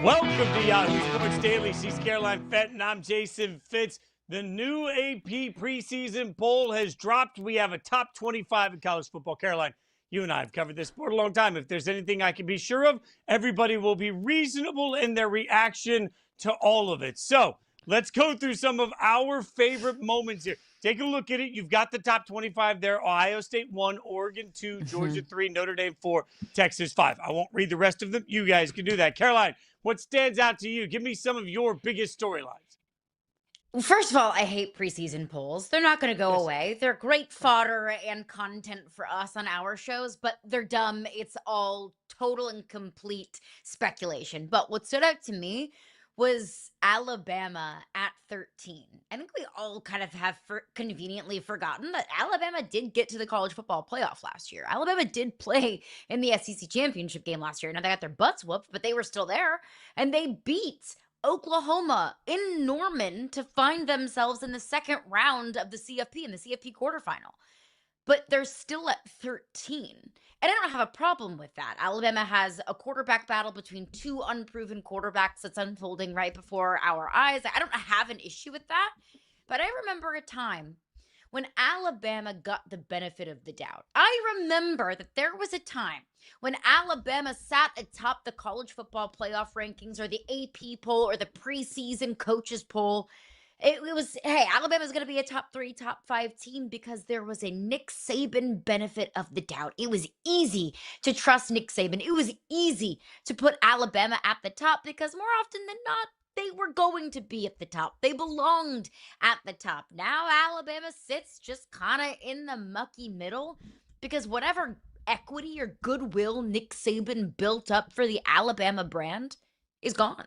Welcome to Yahoo Sports Daily. She's Caroline Fenton. I'm Jason Fitz. The new AP preseason poll has dropped. We have a top 25 in college football. Caroline, you and I have covered this sport a long time. If there's anything I can be sure of, everybody will be reasonable in their reaction to all of it. So let's go through some of our favorite moments here. Take a look at it. You've got the top 25 there. Ohio State 1, Oregon 2, Georgia 3, Notre Dame 4, Texas 5. I won't read the rest of them. You guys can do that. Caroline, what stands out to you? Give me some of your biggest storylines. First of all, I hate preseason polls. They're not going to go away. They're great fodder and content for us on our shows, but they're dumb. It's all total and complete speculation. But what stood out to me was Alabama at 13. I think we all kind of have conveniently forgotten that Alabama did get to the college football playoff last year. Alabama did play in the SEC championship game last year. Now they got their butts whooped, but they were still there, and they beat Oklahoma in Norman to find themselves in the second round of the CFP, in the CFP quarterfinal. But they're still at 13. And I don't have a problem with that. Alabama has a quarterback battle between two unproven quarterbacks that's unfolding right before our eyes. I don't have an issue with that. But I remember a time when Alabama got the benefit of the doubt. I remember that there was a time when Alabama sat atop the college football playoff rankings or the AP poll or the preseason coaches poll. It was, hey, Alabama's going to be a top 3, top 5 team because there was a Nick Saban benefit of the doubt. It was easy to trust Nick Saban. It was easy to put Alabama at the top because more often than not, they were going to be at the top. They belonged at the top. Now Alabama sits just kind of in the mucky middle because whatever equity or goodwill Nick Saban built up for the Alabama brand is gone.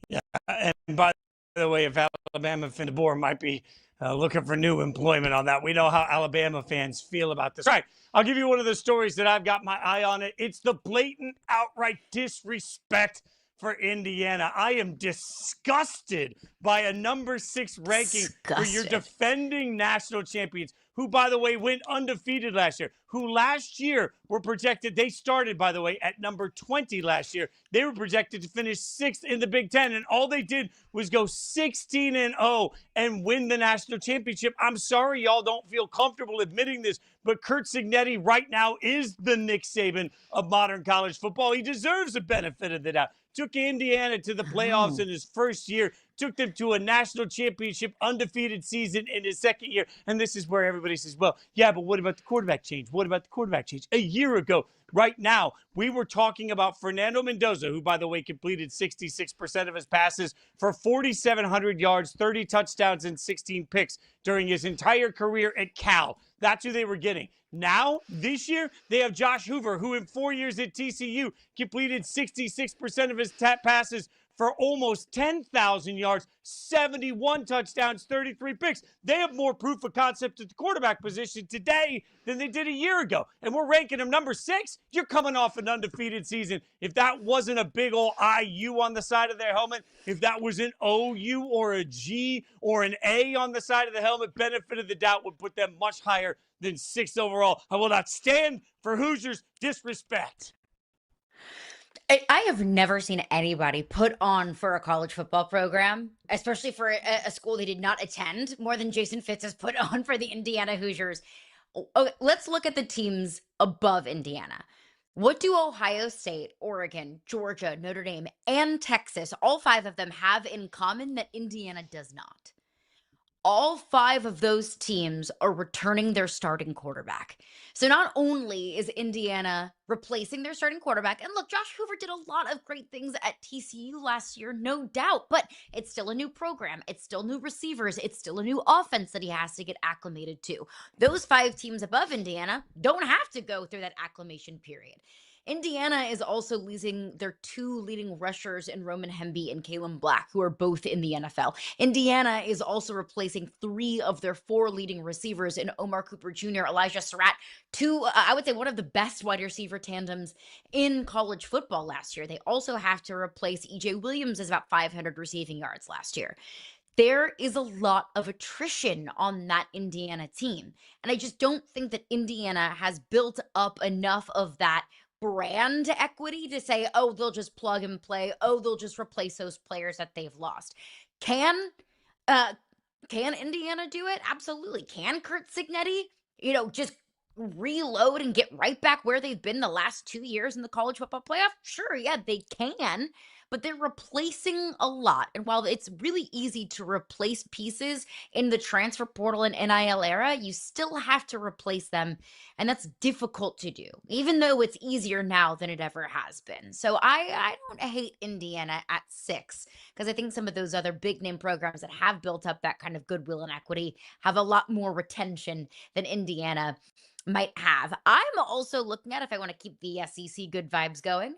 Yeah, and by the way, if Alabama fan DeBoer might be looking for new employment on that. We know how Alabama fans feel about this. All right, I'll give you one of the stories that I've got my eye on it. It's the blatant, outright disrespect for Indiana. I am disgusted by a number 6 ranking for your defending national champions, who, by the way, went undefeated last year, who last year were projected, they started, by the way, at number 20 last year. They were projected to finish 6th in the Big Ten, and all they did was go 16-0 and win the national championship. I'm sorry y'all don't feel comfortable admitting this, but Curt Cignetti right now is the Nick Saban of modern college football. He deserves the benefit of the doubt. Took Indiana to the playoffs in his first year, took them to a national championship undefeated season in his second year. And this is where everybody says, well, yeah, but what about the quarterback change? What about the quarterback change? A year ago, right now, we were talking about Fernando Mendoza, who, by the way, completed 66% of his passes for 4,700 yards, 30 touchdowns, and 16 picks during his entire career at Cal. That's who they were getting. Now, this year, they have Josh Hoover, who in 4 years at TCU completed 66% of his passes for almost 10,000 yards, 71 touchdowns, 33 picks. They have more proof of concept at the quarterback position today than they did a year ago. And we're ranking them number 6. You're coming off an undefeated season. If that wasn't a big old IU on the side of their helmet, if that was an OU or a G or an A on the side of the helmet, benefit of the doubt would put them much higher than 6th overall. I will not stand for Hoosiers disrespect. I have never seen anybody put on for a college football program, especially for a school they did not attend, more than Jason Fitz has put on for the Indiana Hoosiers. Okay, let's look at the teams above Indiana. What do Ohio State, Oregon, Georgia, Notre Dame, and Texas, all 5 of them, have in common that Indiana does not? All 5 of those teams are returning their starting quarterback. So not only is Indiana replacing their starting quarterback, and look, Josh Hoover did a lot of great things at TCU last year, no doubt, but it's still a new program. It's still new receivers. It's still a new offense that he has to get acclimated to. Those 5 teams above Indiana don't have to go through that acclimation period. Indiana is also losing their 2 leading rushers in Roman Hemby and Kalen Black, who are both in the NFL. Indiana is also replacing 3 of their 4 leading receivers in Omar Cooper Jr., Elijah Surratt, 2, I would say one of the best wide receiver tandems in college football last year. They also have to replace EJ Williams as about 500 receiving yards last year. There is a lot of attrition on that Indiana team. And I just don't think that Indiana has built up enough of that brand equity to say, oh, they'll just plug and play. Oh, they'll just replace those players that they've lost. Can uh can Indiana do it? Absolutely. Can Kurt Signetti, just reload and get right back where they've been the last 2 years in the college football playoff? Sure, yeah, they can, but they're replacing a lot. And while it's really easy to replace pieces in the transfer portal and NIL era, you still have to replace them. And that's difficult to do, even though it's easier now than it ever has been. So I don't hate Indiana at 6 because I think some of those other big name programs that have built up that kind of goodwill and equity have a lot more retention than Indiana might have. I'm also looking at if I want to keep the SEC good vibes going.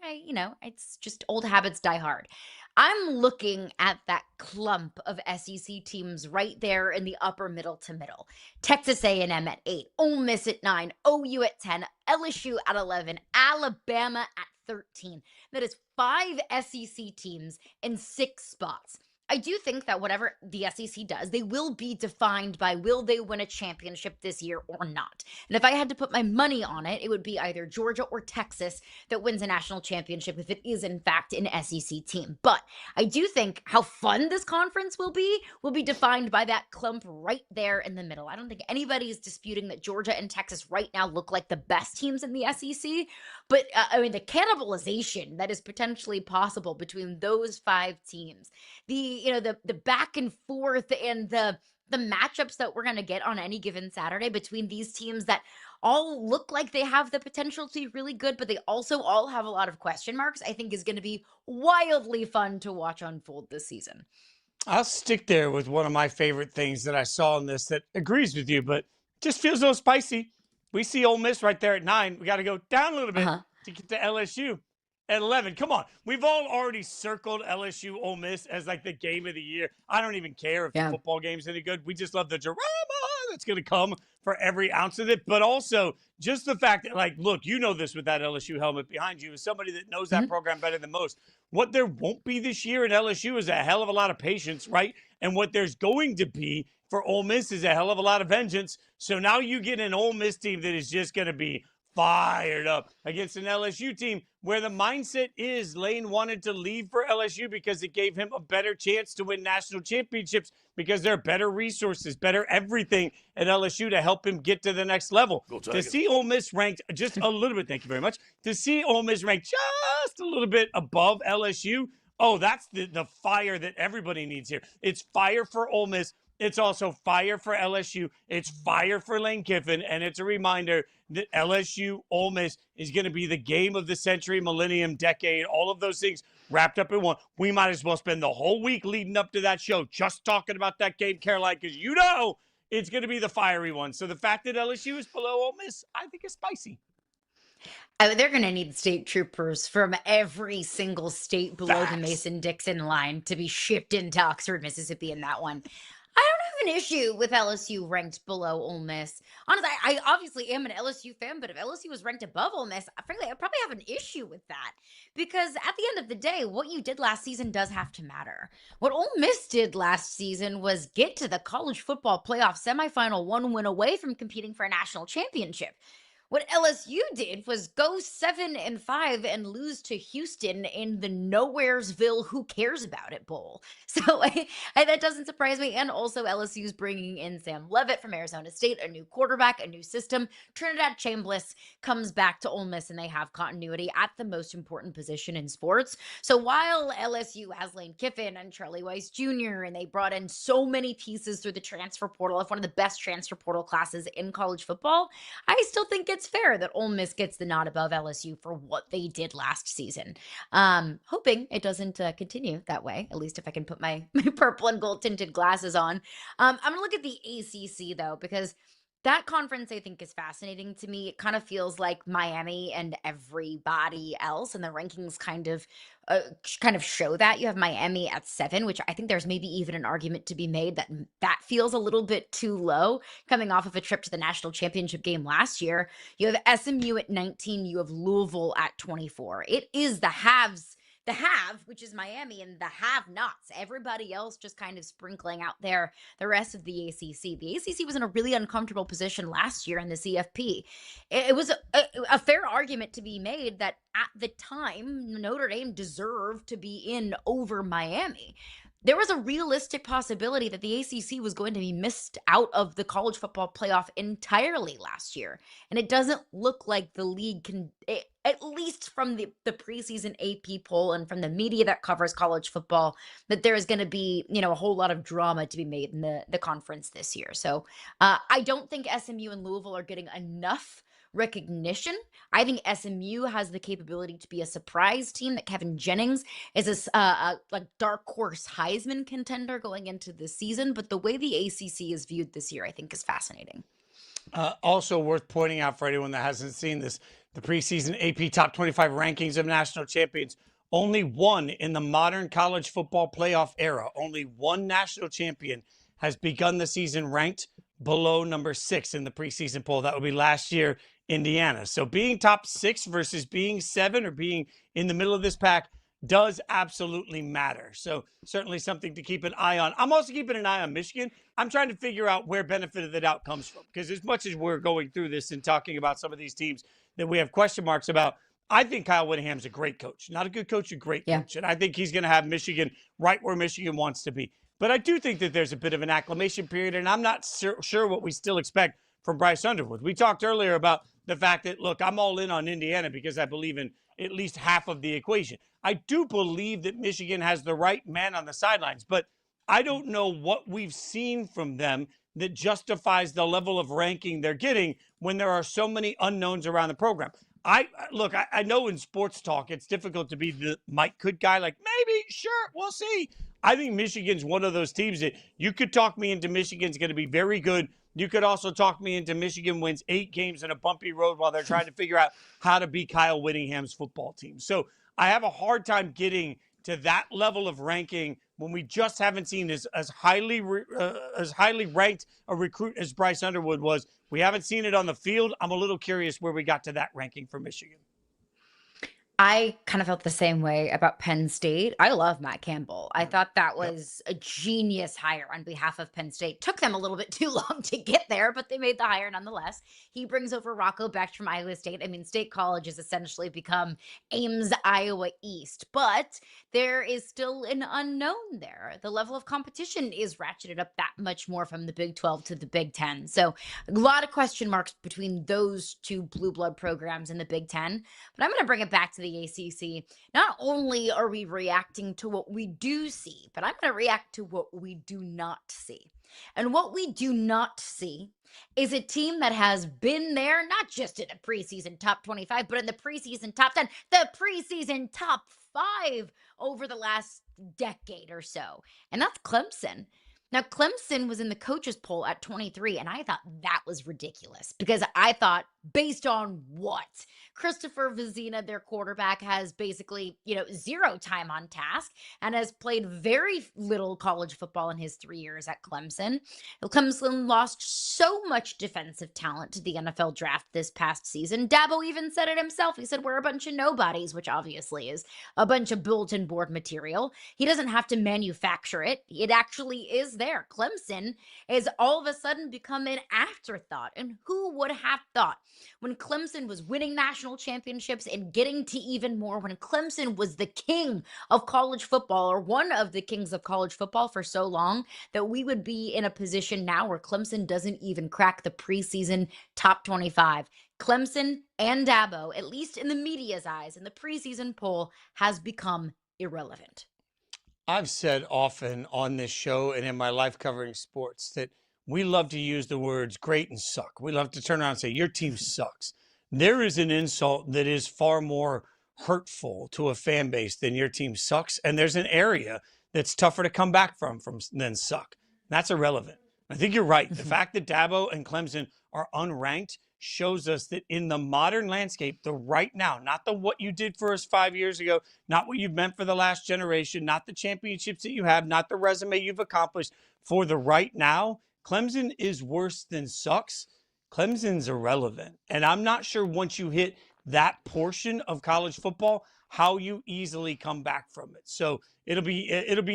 It's just old habits die hard. I'm looking at that clump of SEC teams right there in the upper middle to middle. Texas A&M at 8, Ole Miss at 9, OU at 10, LSU at 11, Alabama at 13. That is 5 SEC teams in 6 spots. I do think that whatever the SEC does, they will be defined by will they win a championship this year or not. And if I had to put my money on it, it would be either Georgia or Texas that wins a national championship if it is in fact an SEC team. But I do think how fun this conference will be defined by that clump right there in the middle. I don't think anybody is disputing that Georgia and Texas right now look like the best teams in the SEC. But the cannibalization that is potentially possible between those 5 teams, the back and forth and the matchups that we're going to get on any given Saturday between these teams that all look like they have the potential to be really good, but they also all have a lot of question marks, I think is going to be wildly fun to watch unfold this season. I'll stick there with one of my favorite things that I saw in this that agrees with you, but just feels a little spicy. We see Ole Miss right there at 9. We got to go down a little bit to get to LSU at 11. Come on. We've all already circled LSU Ole Miss as like the game of the year. I don't even care if the football game's any good. We just love the drama that's going to come for every ounce of it. But also just the fact that, like, look, you know this with that LSU helmet behind you as somebody that knows that program better than most. What there won't be this year in LSU is a hell of a lot of patience, right? And what there's going to be for Ole Miss is a hell of a lot of vengeance. So now you get an Ole Miss team that is just going to be fired up against an LSU team where the mindset is Lane wanted to leave for LSU because it gave him a better chance to win national championships because there are better resources, better everything at LSU to help him get to the next level. To see Ole Miss ranked just a little bit, thank you very much, to see Ole Miss ranked just a little bit above LSU, oh, that's the fire that everybody needs here. It's fire for Ole Miss. It's also fire for LSU. It's fire for Lane Kiffin. And it's a reminder that LSU Ole Miss is going to be the game of the century, millennium, decade, all of those things wrapped up in one. We might as well spend the whole week leading up to that show just talking about that game, Caroline, because it's going to be the fiery one. So the fact that LSU is below Ole Miss, I think is spicy. They're going to need state troopers from every single state below the Mason-Dixon line to be shipped into Oxford, Mississippi in that one. I don't have an issue with LSU ranked below Ole Miss. Honestly, I obviously am an LSU fan, but if LSU was ranked above Ole Miss, frankly, I'd probably have an issue with that. Because at the end of the day, what you did last season does have to matter. What Ole Miss did last season was get to the college football playoff semifinal 1 win away from competing for a national championship. What LSU did was go 7-5 and lose to Houston in the Nowheresville Who Cares About It Bowl. So that doesn't surprise me. And also LSU's bringing in Sam Leavitt from Arizona State, a new quarterback, a new system. Trinidad Chambliss comes back to Ole Miss and they have continuity at the most important position in sports. So while LSU has Lane Kiffin and Charlie Weiss Jr. and they brought in so many pieces through the transfer portal of one of the best transfer portal classes in college football, I still think it's fair that Ole Miss gets the nod above LSU for what they did last season. Hoping it doesn't continue that way, at least if I can put my purple and gold tinted glasses on. I'm going to look at the ACC, though, because that conference, I think, is fascinating to me. It kind of feels like Miami and everybody else, and the rankings kind of show that. You have Miami at 7, which I think there's maybe even an argument to be made that feels a little bit too low, coming off of a trip to the national championship game last year. You have SMU at 19. You have Louisville at 24. It is the haves the have, which is Miami, and the have-nots. Everybody else just kind of sprinkling out there the rest of the ACC. The ACC was in a really uncomfortable position last year in the CFP. It was a fair argument to be made that at the time, Notre Dame deserved to be in over Miami. There was a realistic possibility that the ACC was going to be missed out of the college football playoff entirely last year. And it doesn't look like the league can, at least from the preseason AP poll and from the media that covers college football, that there is going to be, a whole lot of drama to be made in the conference this year. So I don't think SMU and Louisville are getting enough recognition. I think SMU has the capability to be a surprise team, that Kevin Jennings is a dark horse Heisman contender going into the season. But the way the ACC is viewed this year, I think, is fascinating. Also worth pointing out for anyone that hasn't seen this, the preseason AP top 25 rankings of national champions. Only one in the modern college football playoff era, only one national champion has begun the season ranked below number 6 in the preseason poll. That would be last year, Indiana. So being top 6 versus being 7 or being in the middle of this pack does absolutely matter. So certainly something to keep an eye on. I'm also keeping an eye on Michigan. I'm trying to figure out where benefit of the doubt comes from, because as much as we're going through this and talking about some of these teams that we have question marks about, I think Kyle Whittingham's a great coach. Not a good coach, a great coach. And I think he's going to have Michigan right where Michigan wants to be. But I do think that there's a bit of an acclimation period, and I'm not sure what we still expect from Bryce Underwood. We talked earlier about the fact that, look, I'm all in on Indiana because I believe in at least half of the equation. I do believe that Michigan has the right man on the sidelines, but I don't know what we've seen from them that justifies the level of ranking they're getting when there are so many unknowns around the program. I know in sports talk, it's difficult to be the Mike Could guy, like, maybe, sure, we'll see. I think Michigan's one of those teams that you could talk me into Michigan's going to be very good. You could also talk me into Michigan wins 8 games in a bumpy road while they're trying to figure out how to beat Kyle Whittingham's football team. So I have a hard time getting to that level of ranking when we just haven't seen as highly ranked a recruit as Bryce Underwood was. We haven't seen it on the field. I'm a little curious where we got to that ranking for Michigan. I kind of felt the same way about Penn State. I love Matt Campbell. I thought that was a genius hire on behalf of Penn State. Took them a little bit too long to get there, but they made the hire nonetheless. He brings over Rocco Becht from Iowa State. I mean, State College has essentially become Ames, Iowa East, but there is still an unknown there. The level of competition is ratcheted up that much more from the Big 12 to the Big 10. So a lot of question marks between those two blue blood programs in the Big 10. But I'm going to bring it back to the ACC. Not only are we reacting to what we do see, but I'm going to react to what we do not see. And what we do not see is a team that has been there, not just in a preseason top 25, but in the preseason top 10, the preseason top 5 over the last decade or so. And that's Clemson. Now, Clemson was in the coaches poll at 23, and I thought that was ridiculous because I thought, based on what? Christopher Vizina, their quarterback, has basically, 0 time on task and has played very little college football in his 3 years at Clemson. Clemson lost so much defensive talent to the NFL draft this past season. Dabo even said it himself. He said, we're a bunch of nobodies, which obviously is a bunch of bulletin board material. He doesn't have to manufacture it. It actually is there. Clemson is all of a sudden become an afterthought. And who would have thought when Clemson was winning national championships and getting to even more, when Clemson was the king of college football, or one of the kings of college football for so long, that we would be in a position now where Clemson doesn't even crack the preseason top 25. Clemson and Dabo, at least in the media's eyes, in the preseason poll, has become irrelevant. I've said often on this show and in my life covering sports that we love to use the words great and suck. We love to turn around and say, your team sucks. There is an insult that is far more hurtful to a fan base than your team sucks. And there's an area that's tougher to come back from than suck. That's irrelevant. I think you're right. The fact that Dabo and Clemson are unranked shows us that in the modern landscape, the right now, not the what you did for us 5 years ago, not what you've meant for the last generation, not the championships that you have, not the resume you've accomplished, for the right now, Clemson is worse than sucks. Clemson's irrelevant. And I'm not sure once you hit that portion of college football, how you easily come back from it. So it'll be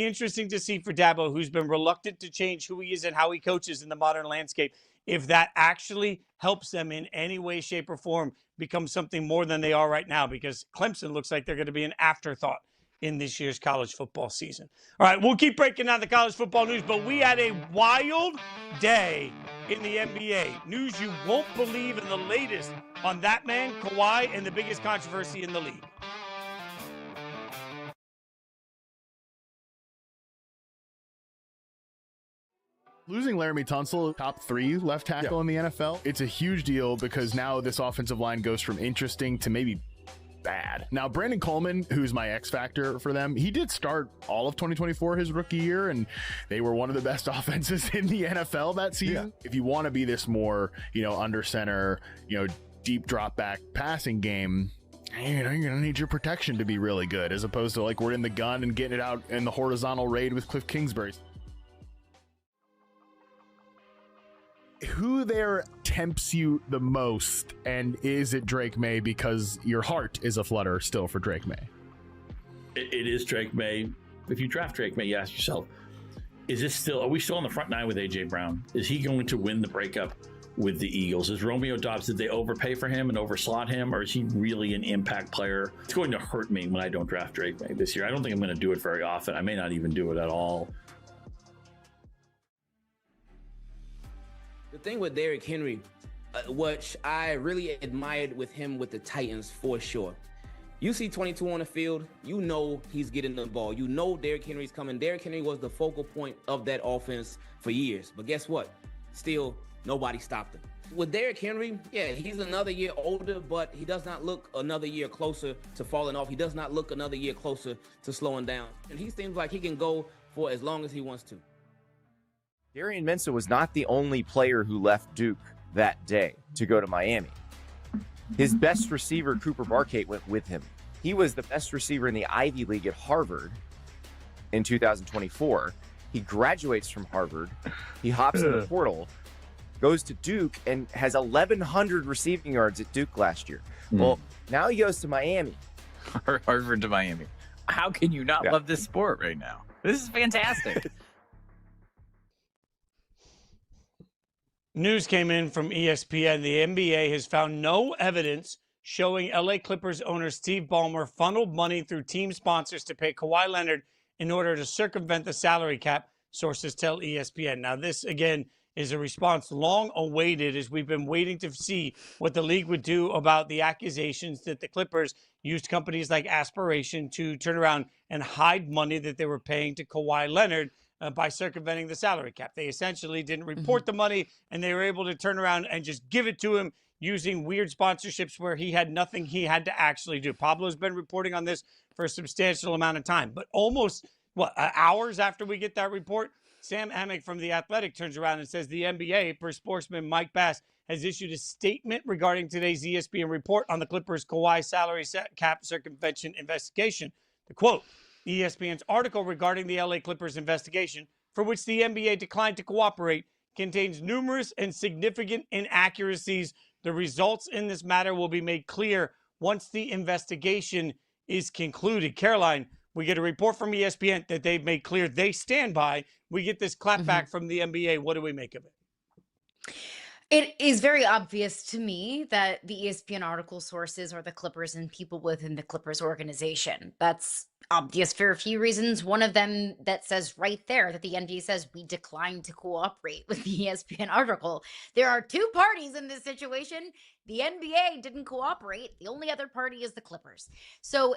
interesting to see for Dabo, who's been reluctant to change who he is and how he coaches in the modern landscape, if that actually helps them in any way, shape, or form become something more than they are right now, because Clemson looks like they're going to be an afterthought in this year's college football season. All right, we'll keep breaking down the college football news, but we had a wild day in the NBA. News you won't believe, in the latest on that man, Kawhi, and the biggest controversy in the league. Losing Laramie Tunsil, top 3 left tackle in the NFL, it's a huge deal because now this offensive line goes from interesting to maybe bad. Now, Brandon Coleman, who's my X factor for them, he did start all of 2024, his rookie year, and they were one of the best offenses in the NFL that season. If you want to be this more, under center, deep drop back passing game, you're going to need your protection to be really good, as opposed to like we're in the gun and getting it out in the horizontal raid with Cliff Kingsbury. Who there tempts you the most, and is it Drake May, because your heart is a flutter still for Drake May? It is Drake May. If you draft Drake May, you ask yourself, are we still on the front 9 with A.J. Brown? Is he going to win the breakup with the Eagles? Is Romeo Doubs, did they overpay for him and overslot him, or is he really an impact player? It's going to hurt me when I don't draft Drake May this year. I don't think I'm going to do it very often. I may not even do it at all. The thing with Derrick Henry, which I really admired with him with the Titans for sure. You see 22 on the field, you know he's getting the ball. You know Derrick Henry's coming. Derrick Henry was the focal point of that offense for years. But guess what? Still, nobody stopped him. With Derrick Henry, yeah, he's another year older, but he does not look another year closer to falling off. He does not look another year closer to slowing down. And he seems like he can go for as long as he wants to. Darian Mensah was not the only player who left Duke that day to go to Miami. His best receiver, Cooper Barkate, went with him. He was the best receiver in the Ivy League at Harvard in 2024. He graduates from Harvard. He hops in the portal, goes to Duke, and has 1,100 receiving yards at Duke last year. Well, now he goes to Miami. Harvard to Miami. How can you not love this sport right now? This is fantastic. News came in from ESPN. The NBA has found no evidence showing LA Clippers owner Steve Ballmer funneled money through team sponsors to pay Kawhi Leonard in order to circumvent the salary cap, sources tell ESPN. Now, this, again, is a response long awaited, as we've been waiting to see what the league would do about the accusations that the Clippers used companies like Aspiration to turn around and hide money that they were paying to Kawhi Leonard by circumventing the salary cap. They essentially didn't report the money, and they were able to turn around and just give it to him using weird sponsorships where he had nothing he had to actually do. Pablo's been reporting on this for a substantial amount of time, but almost, hours after we get that report, Sam Amick from The Athletic turns around and says the NBA, per sportsman Mike Bass, has issued a statement regarding today's ESPN report on the Clippers' Kawhi salary cap circumvention investigation. The quote, ESPN's article regarding the LA Clippers investigation, for which the NBA declined to cooperate, contains numerous and significant inaccuracies. The results in this matter will be made clear once the investigation is concluded. Caroline, we get a report from ESPN that they've made clear they stand by. We get this clapback from the NBA. What do we make of it? It is very obvious to me that the ESPN article sources are the Clippers and people within the Clippers organization. That's obvious for a few reasons. One of them that says right there that the NBA says we declined to cooperate with the ESPN article. There are two parties in this situation. The NBA didn't cooperate. The only other party is the Clippers. So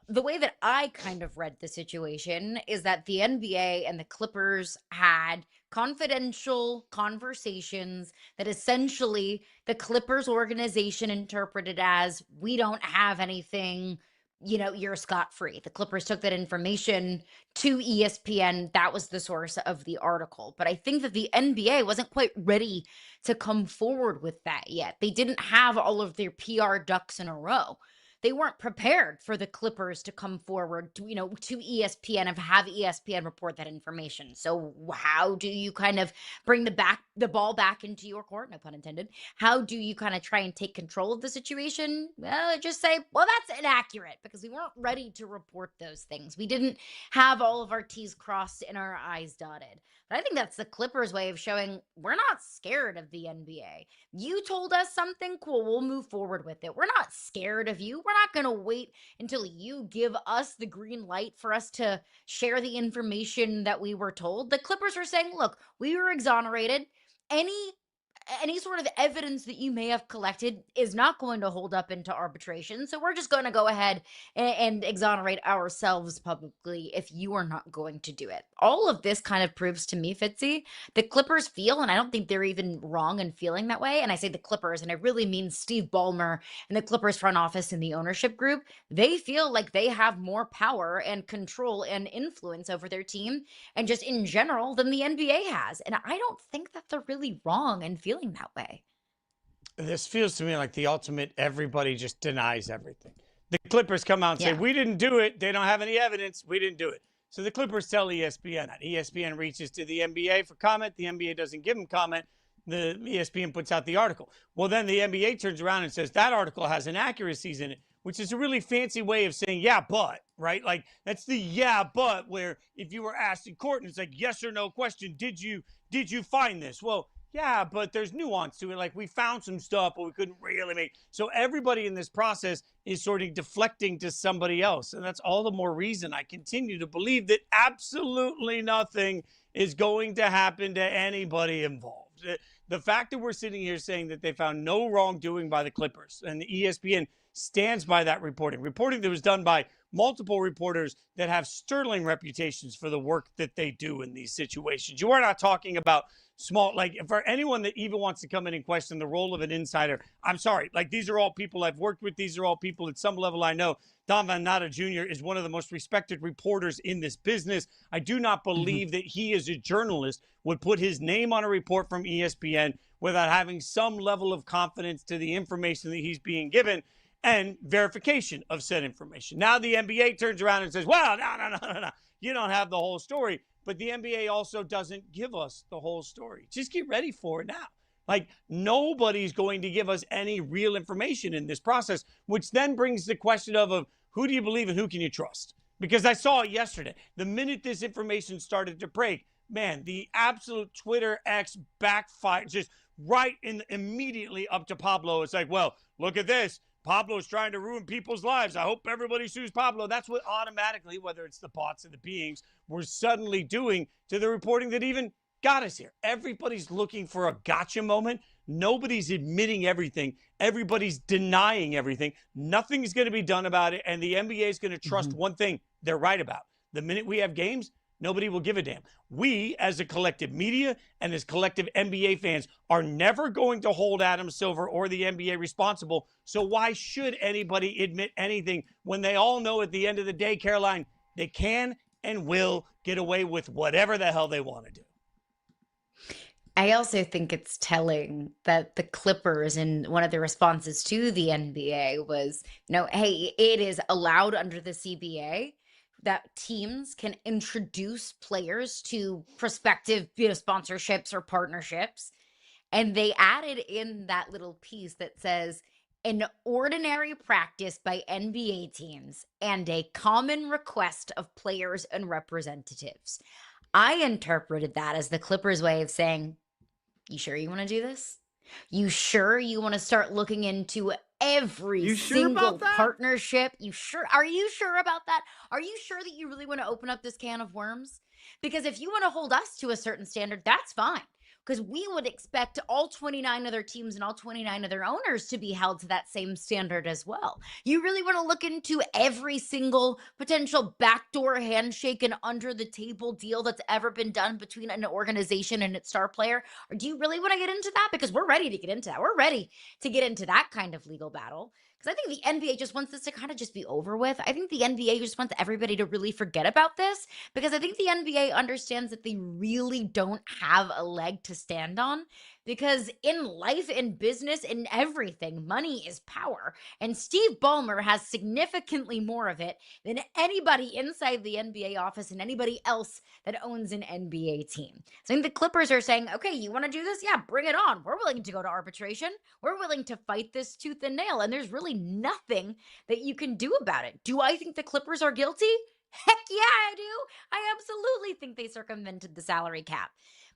the way that I kind of read the situation is that the NBA and the Clippers had confidential conversations that essentially the Clippers organization interpreted as, we don't have anything, you're scot-free. The Clippers took that information to ESPN. That was the source of the article. But I think that the NBA wasn't quite ready to come forward with that yet. They didn't have all of their PR ducks in a row. they weren't prepared for the Clippers to come forward to, to ESPN and have ESPN report that information. So how do you kind of bring the ball back into your court? No pun intended. How do you kind of try and take control of the situation? Well, just say, well, that's inaccurate because we weren't ready to report those things. We didn't have all of our T's crossed and our I's dotted. But I think that's the Clippers' way of showing we're not scared of the NBA. You told us something, cool, we'll move forward with it. We're not scared of you. We're not going to wait until you give us the green light for us to share the information that we were told. The Clippers are saying, look, we were exonerated. Any sort of evidence that you may have collected is not going to hold up into arbitration. So we're just going to go ahead and exonerate ourselves publicly if you are not going to do it. All of this kind of proves to me, Fitzy, the Clippers feel, and I don't think they're even wrong in feeling that way. And I say the Clippers, and I really mean Steve Ballmer and the Clippers front office and the ownership group. They feel like they have more power and control and influence over their team and just in general than the NBA has. And I don't think that they're really wrong in feeling that way. This feels to me like the ultimate everybody just denies everything. The Clippers come out and say, we didn't do it. They don't have any evidence. We didn't do it. So the Clippers tell ESPN that. ESPN reaches to the NBA for comment. The NBA doesn't give them comment. The ESPN puts out the article. Well, then the NBA turns around and says that article has inaccuracies in it, which is a really fancy way of saying, yeah, but, right? Like, that's the yeah, but, where if you were asked in court and it's like, yes or no question, did you find this? Well, yeah, but there's nuance to it. Like, we found some stuff, but we couldn't really make. So everybody in this process is sort of deflecting to somebody else. And that's all the more reason I continue to believe that absolutely nothing is going to happen to anybody involved. The fact that we're sitting here saying that they found no wrongdoing by the Clippers, and the ESPN stands by that reporting that was done by multiple reporters that have sterling reputations for the work that they do in these situations. You are not talking about small, like, for anyone that even wants to come in and question the role of an insider, I'm sorry. Like, these are all people I've worked with. These are all people at some level I know. Don Van Natta Jr. is one of the most respected reporters in this business. I do not believe that he, as a journalist, would put his name on a report from ESPN without having some level of confidence to the information that he's being given and verification of said information. Now the NBA turns around and says, well, no. You don't have the whole story. But the NBA also doesn't give us the whole story. Just get ready for it now. Like, nobody's going to give us any real information in this process, which then brings the question of who do you believe and who can you trust? Because I saw it yesterday. The minute this information started to break, man, the absolute Twitter X backfire, just right in immediately up to Pablo. It's like, well, look at this. Pablo's trying to ruin people's lives. I hope everybody sues Pablo. That's what automatically, whether it's the bots or the beings, we're suddenly doing to the reporting that even got us here. Everybody's looking for a gotcha moment. Nobody's admitting everything. Everybody's denying everything. Nothing's going to be done about it. And the NBA is going to trust one thing they're right about. The minute we have games, nobody will give a damn. We, as a collective media and as collective NBA fans, are never going to hold Adam Silver or the NBA responsible. So why should anybody admit anything when they all know at the end of the day, Caroline, they can and will get away with whatever the hell they want to do? I also think it's telling that the Clippers, in one of their responses to the NBA, was, hey, it is allowed under the CBA that teams can introduce players to prospective sponsorships or partnerships. And they added in that little piece that says, an ordinary practice by NBA teams and a common request of players and representatives. I interpreted that as the Clippers' way of saying, you sure you want to do this? You sure you want to start looking into every single partnership? Are you sure about that? Are you sure that you really want to open up this can of worms? Because if you want to hold us to a certain standard, that's fine. Because we would expect all 29 other teams and all 29 of their owners to be held to that same standard as well. You really want to look into every single potential backdoor handshake and under the table deal that's ever been done between an organization and its star player? Or do you really want to get into that? Because we're ready to get into that. We're ready to get into that kind of legal battle. Because I think the NBA just wants this to kind of just be over with. I think the NBA just wants everybody to really forget about this, because I think the NBA understands that they really don't have a leg to stand on. because in life, in business, in everything, money is power. And Steve Ballmer has significantly more of it than anybody inside the NBA office and anybody else that owns an NBA team. So I think the Clippers are saying, okay, you want to do this? Yeah, bring it on. We're willing to go to arbitration. We're willing to fight this tooth and nail. And there's really nothing that you can do about it. Do I think the Clippers are guilty? Heck yeah, I do. I absolutely think they circumvented the salary cap.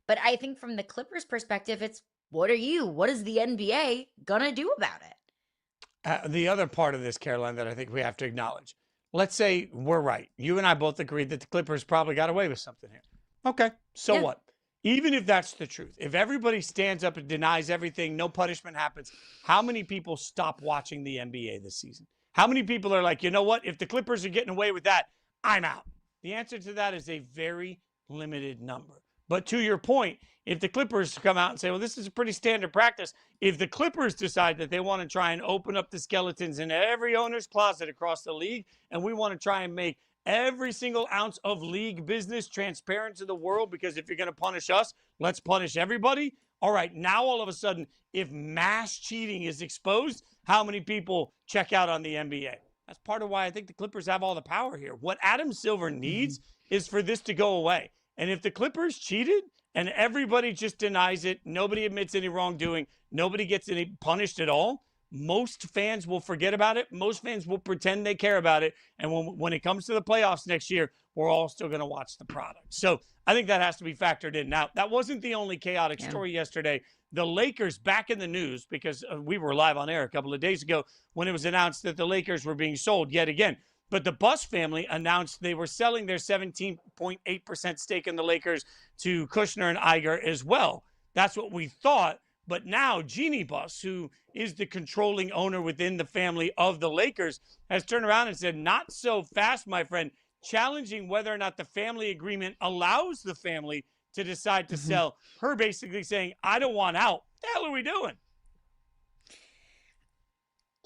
But I think from the Clippers' perspective, it's what is the NBA gonna do about it? The other part of this, Caroline, that I think we have to acknowledge. Let's say we're right. You and I both agreed that the Clippers probably got away with something here. Okay, so what? Even if that's the truth, if everybody stands up and denies everything, no punishment happens, how many people stop watching the NBA this season? How many people are like, you know what? If the Clippers are getting away with that, I'm out. The answer to that is a very limited number. But to your point, if the Clippers come out and say, well, this is a pretty standard practice, if the Clippers decide that they want to try and open up the skeletons in every owner's closet across the league, and we want to try and make every single ounce of league business transparent to the world, because if you're going to punish us, let's punish everybody. All right, now all of a sudden, if mass cheating is exposed, how many people check out on the NBA? That's part of why I think the Clippers have all the power here. What Adam Silver needs is for this to go away. And if the Clippers cheated and everybody just denies it, nobody admits any wrongdoing, nobody gets any punished at all, most fans will forget about it. Most fans will pretend they care about it. And when it comes to the playoffs next year, we're all still going to watch the product. So I think that has to be factored in. Now, that wasn't the only chaotic story yesterday. The Lakers back in the news, because we were live on air a couple of days ago when it was announced that the Lakers were being sold yet again. But the Buss family announced they were selling their 17.8% stake in the Lakers to Kushner and Iger as well. That's what we thought. But now Jeannie Buss, who is the controlling owner within the family of the Lakers, has turned around and said, not so fast, my friend, challenging whether or not the family agreement allows the family to decide to sell. Her basically saying, I don't want out. What the hell are we doing?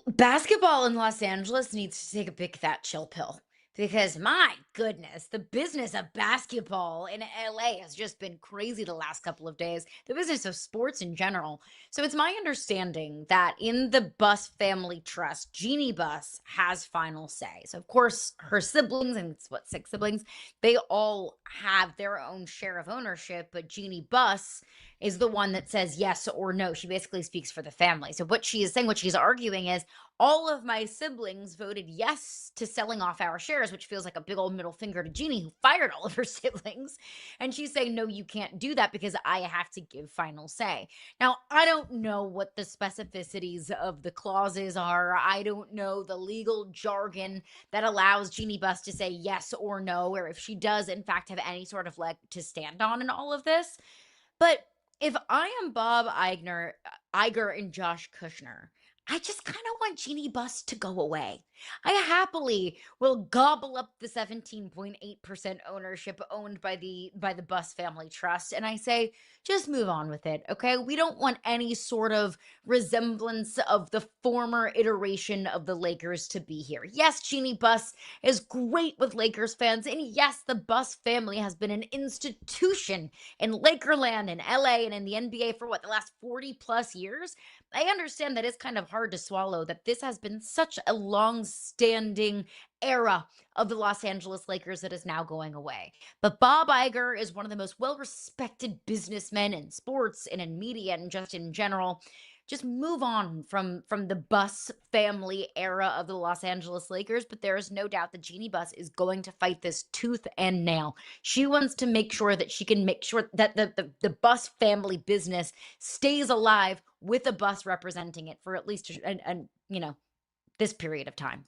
Basketball in Los Angeles needs to take a big fat chill pill, because my goodness, the business of basketball in LA has just been crazy the last couple of days. The business of sports in general. So it's my understanding that in the Buss family trust, Jeannie Buss has final say. So of course her siblings, and it's 6 siblings, they all have their own share of ownership, but Jeannie Buss is the one that says yes or no. She basically speaks for the family. So what she is saying, what she's arguing is, all of my siblings voted yes to selling off our shares, which feels like a big old middle finger to Jeannie, who fired all of her siblings. And she's saying, no, you can't do that because I have to give final say. Now, I don't know what the specificities of the clauses are. I don't know the legal jargon that allows Jeannie Buss to say yes or no, or if she does, in fact, have any sort of leg to stand on in all of this. But if I am Bob Iger and Josh Kushner, I just kind of want Jeannie Buss to go away. I happily will gobble up the 17.8% ownership owned by the Buss family trust, and I say, just move on with it, okay? We don't want any sort of resemblance of the former iteration of the Lakers to be here. Yes, Jeannie Buss is great with Lakers fans, and yes, the Buss family has been an institution in Lakerland, in LA, and in the NBA for the last 40 plus years. I understand that it's kind of hard to swallow that this has been such a long-standing era of the Los Angeles Lakers that is now going away. But Bob Iger is one of the most well-respected businessmen in sports and in media and just in general. Just move on from the Buss family era of the Los Angeles Lakers, but there is no doubt that Jeannie Buss is going to fight this tooth and nail. She wants to make sure that she can make sure that the Buss family business stays alive with a Buss representing it for at least this period of time.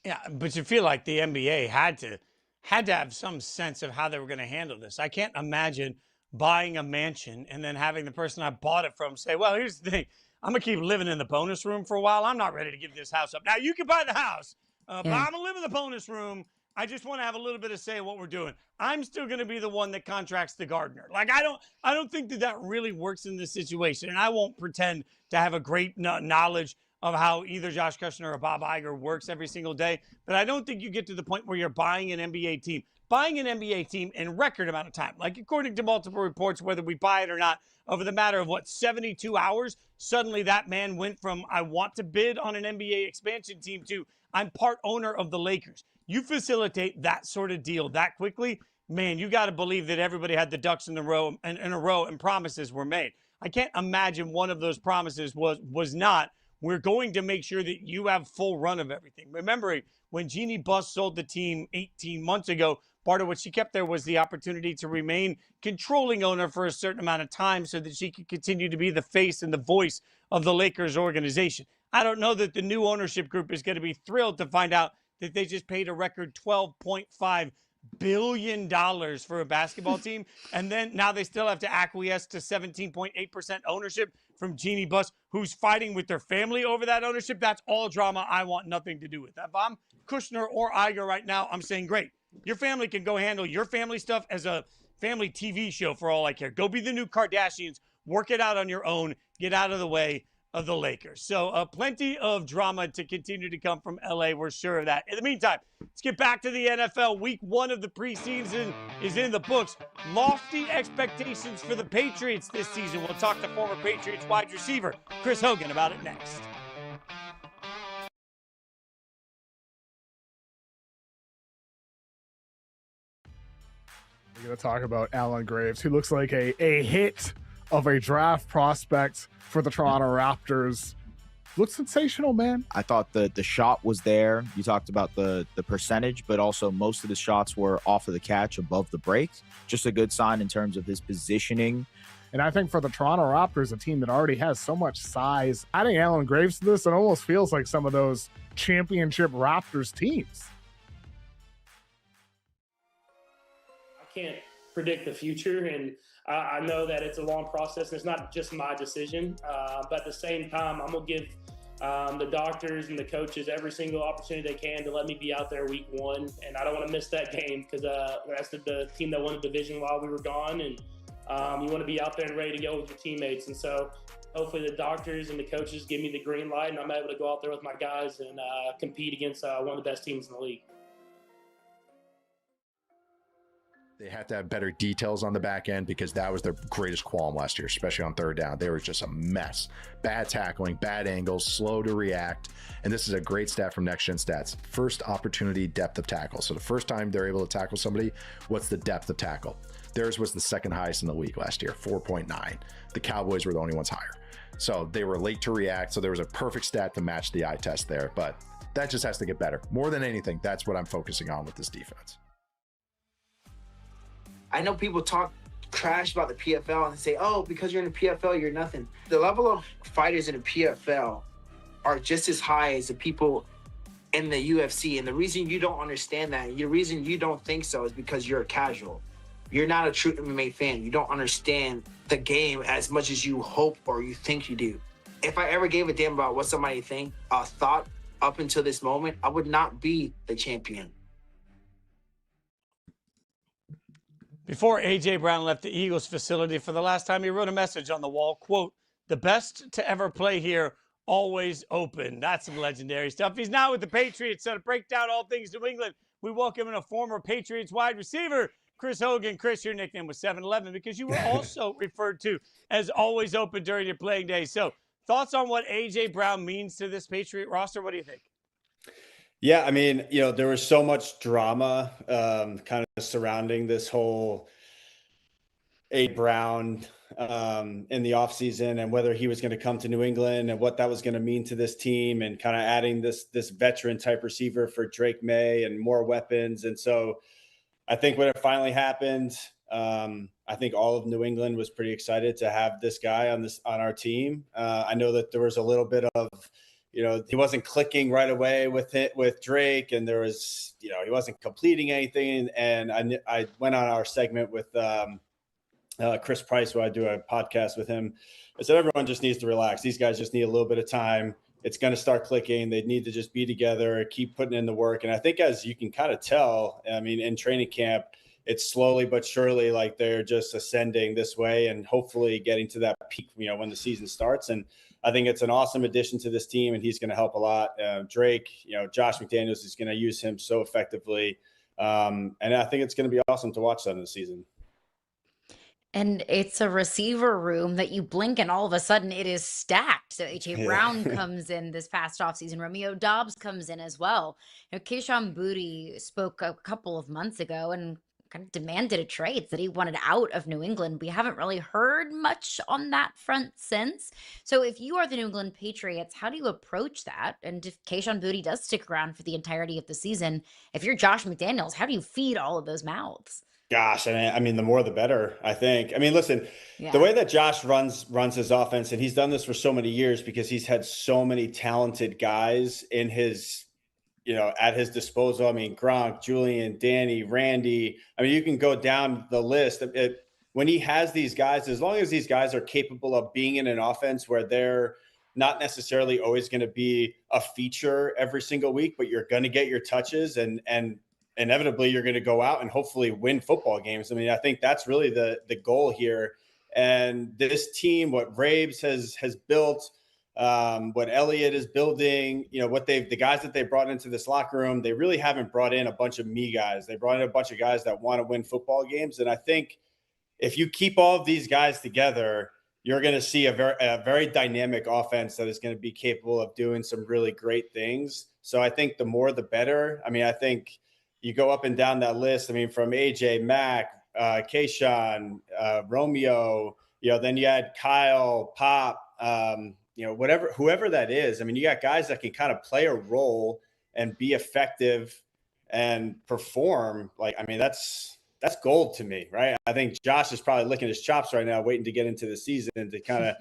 Yeah, but you feel like the NBA had to have some sense of how they were going to handle this. I can't imagine buying a mansion and then having the person I bought it from say, well, here's the thing. I'm going to keep living in the bonus room for a while. I'm not ready to give this house up. Now, you can buy the house, but I'm going to live in the bonus room. I just want to have a little bit of say in what we're doing. I'm still going to be the one that contracts the gardener. Like, I don't think that really works in this situation. And I won't pretend to have a great knowledge of how either Josh Kushner or Bob Iger works every single day. But I don't think you get to the point where you're buying an NBA team. Buying an NBA team in record amount of time, like according to multiple reports, whether we buy it or not, over the matter of 72 hours, suddenly that man went from I want to bid on an NBA expansion team to I'm part owner of the Lakers. You facilitate that sort of deal that quickly, man, you got to believe that everybody had the ducks in a row and promises were made. I can't imagine one of those promises was not, we're going to make sure that you have full run of everything. Remembering when Jeannie Buss sold the team 18 months ago, part of what she kept there was the opportunity to remain controlling owner for a certain amount of time so that she could continue to be the face and the voice of the Lakers organization. I don't know that the new ownership group is going to be thrilled to find out that they just paid a record $12.5 billion for a basketball team. And then now they still have to acquiesce to 17.8% ownership from Jeannie Buss, who's fighting with their family over that ownership. That's all drama I want nothing to do with. If I'm Kushner or Iger right now, I'm saying, great. Your family can go handle your family stuff as a family TV show for all I care. Go be the new Kardashians. Work it out on your own. Get out of the way of the Lakers. So plenty of drama to continue to come from LA. We're sure of that. In the meantime, let's get back to the NFL. Week 1 of the preseason is in the books. Lofty expectations for the Patriots this season. We'll talk to former Patriots wide receiver Chris Hogan about it next. We're going to talk about Alan Graves, who looks like a hit of a draft prospect for the Toronto Raptors. Looks sensational, man. I thought the shot was there. You talked about the percentage, but also most of the shots were off of the catch, above the break. Just a good sign in terms of his positioning. And I think for the Toronto Raptors, a team that already has so much size, adding Alan Graves to this, it almost feels like some of those championship Raptors teams. I can't predict the future, and I know that it's a long process, and it's not just my decision. But at the same time, I'm going to give the doctors and the coaches every single opportunity they can to let me be out there week 1. And I don't want to miss that game because that's the team that won the division while we were gone. And you want to be out there and ready to go with your teammates. And so hopefully the doctors and the coaches give me the green light, and I'm able to go out there with my guys and compete against one of the best teams in the league. They had to have better details on the back end because that was their greatest qualm last year, especially on third down. They were just a mess. Bad tackling, bad angles, slow to react. And this is a great stat from Next Gen Stats. First opportunity depth of tackle. So the first time they're able to tackle somebody, what's the depth of tackle? Theirs was the second highest in the league last year, 4.9. The Cowboys were the only ones higher. So they were late to react. So there was a perfect stat to match the eye test there. But that just has to get better. More than anything, that's what I'm focusing on with this defense. I know people talk trash about the PFL and say, oh, because you're in the PFL, you're nothing. The level of fighters in the PFL are just as high as the people in the UFC. And the reason you don't understand that, the reason you don't think so is because you're a casual. You're not a true MMA fan. You don't understand the game as much as you hope or you think you do. If I ever gave a damn about what somebody thought up until this moment, I would not be the champion. Before A.J. Brown left the Eagles facility for the last time, he wrote a message on the wall, quote, "The best to ever play here, always open." That's some legendary stuff. He's now with the Patriots. So to break down all things New England, we welcome in a former Patriots wide receiver, Chris Hogan. Chris, your nickname was 7-Eleven because you were also referred to as always open during your playing days. So thoughts on what A.J. Brown means to this Patriot roster? What do you think? Yeah, I mean, there was so much drama kind of surrounding this whole A. Brown in the offseason and whether he was going to come to New England and what that was going to mean to this team and kind of adding this veteran type receiver for Drake May and more weapons. And so I think when it finally happened, I think all of New England was pretty excited to have this guy on our team. I know that there was a little bit of, he wasn't clicking right away with Drake, and there was, he wasn't completing anything. And I went on our segment with Chris Price, where I do a podcast with him. I said, everyone just needs to relax. These guys just need a little bit of time. It's going to start clicking. They need to just be together, keep putting in the work. And I think, as you can kind of tell, I mean, in training camp, it's slowly but surely like they're just ascending this way and hopefully getting to that peak, when the season starts. And I think it's an awesome addition to this team, and he's going to help a lot. Drake, Josh McDaniels is going to use him so effectively. And I think it's going to be awesome to watch that in the season. And it's a receiver room that you blink and all of a sudden it is stacked. So AJ Brown comes in this past offseason. Romeo Doubs comes in as well. Kayshon Boutte spoke a couple of months ago and kind of demanded a trade, that he wanted out of New England. We haven't really heard much on that front since. So if you are the New England Patriots, how do you approach that? And if Kayshon Boutte does stick around for the entirety of the season, if you're Josh McDaniels, how do you feed all of those mouths? Gosh, I mean, the more the better, I think. I mean, listen, the way that Josh runs his offense, and he's done this for so many years because he's had so many talented guys in his, at his disposal. I mean, Gronk, Julian, Danny, Randy. I mean, you can go down the list. When he has these guys, as long as these guys are capable of being in an offense where they're not necessarily always going to be a feature every single week, but you're going to get your touches and inevitably you're going to go out and hopefully win football games. I mean, I think that's really the goal here. And this team, what Rabes has built, what Elliott is building, the guys that they brought into this locker room, they really haven't brought in a bunch of me guys. They brought in a bunch of guys that want to win football games. And I think if you keep all of these guys together, you're going to see a very dynamic offense that is going to be capable of doing some really great things. So I think the more the better. I mean, I think you go up and down that list. I mean, from AJ, Mac, Kayshon, Romeo, then you had Kyle, Pop, whoever that is. I mean, you got guys that can kind of play a role and be effective and perform. That's gold to me, right? I think Josh is probably licking his chops right now, waiting to get into the season to kind of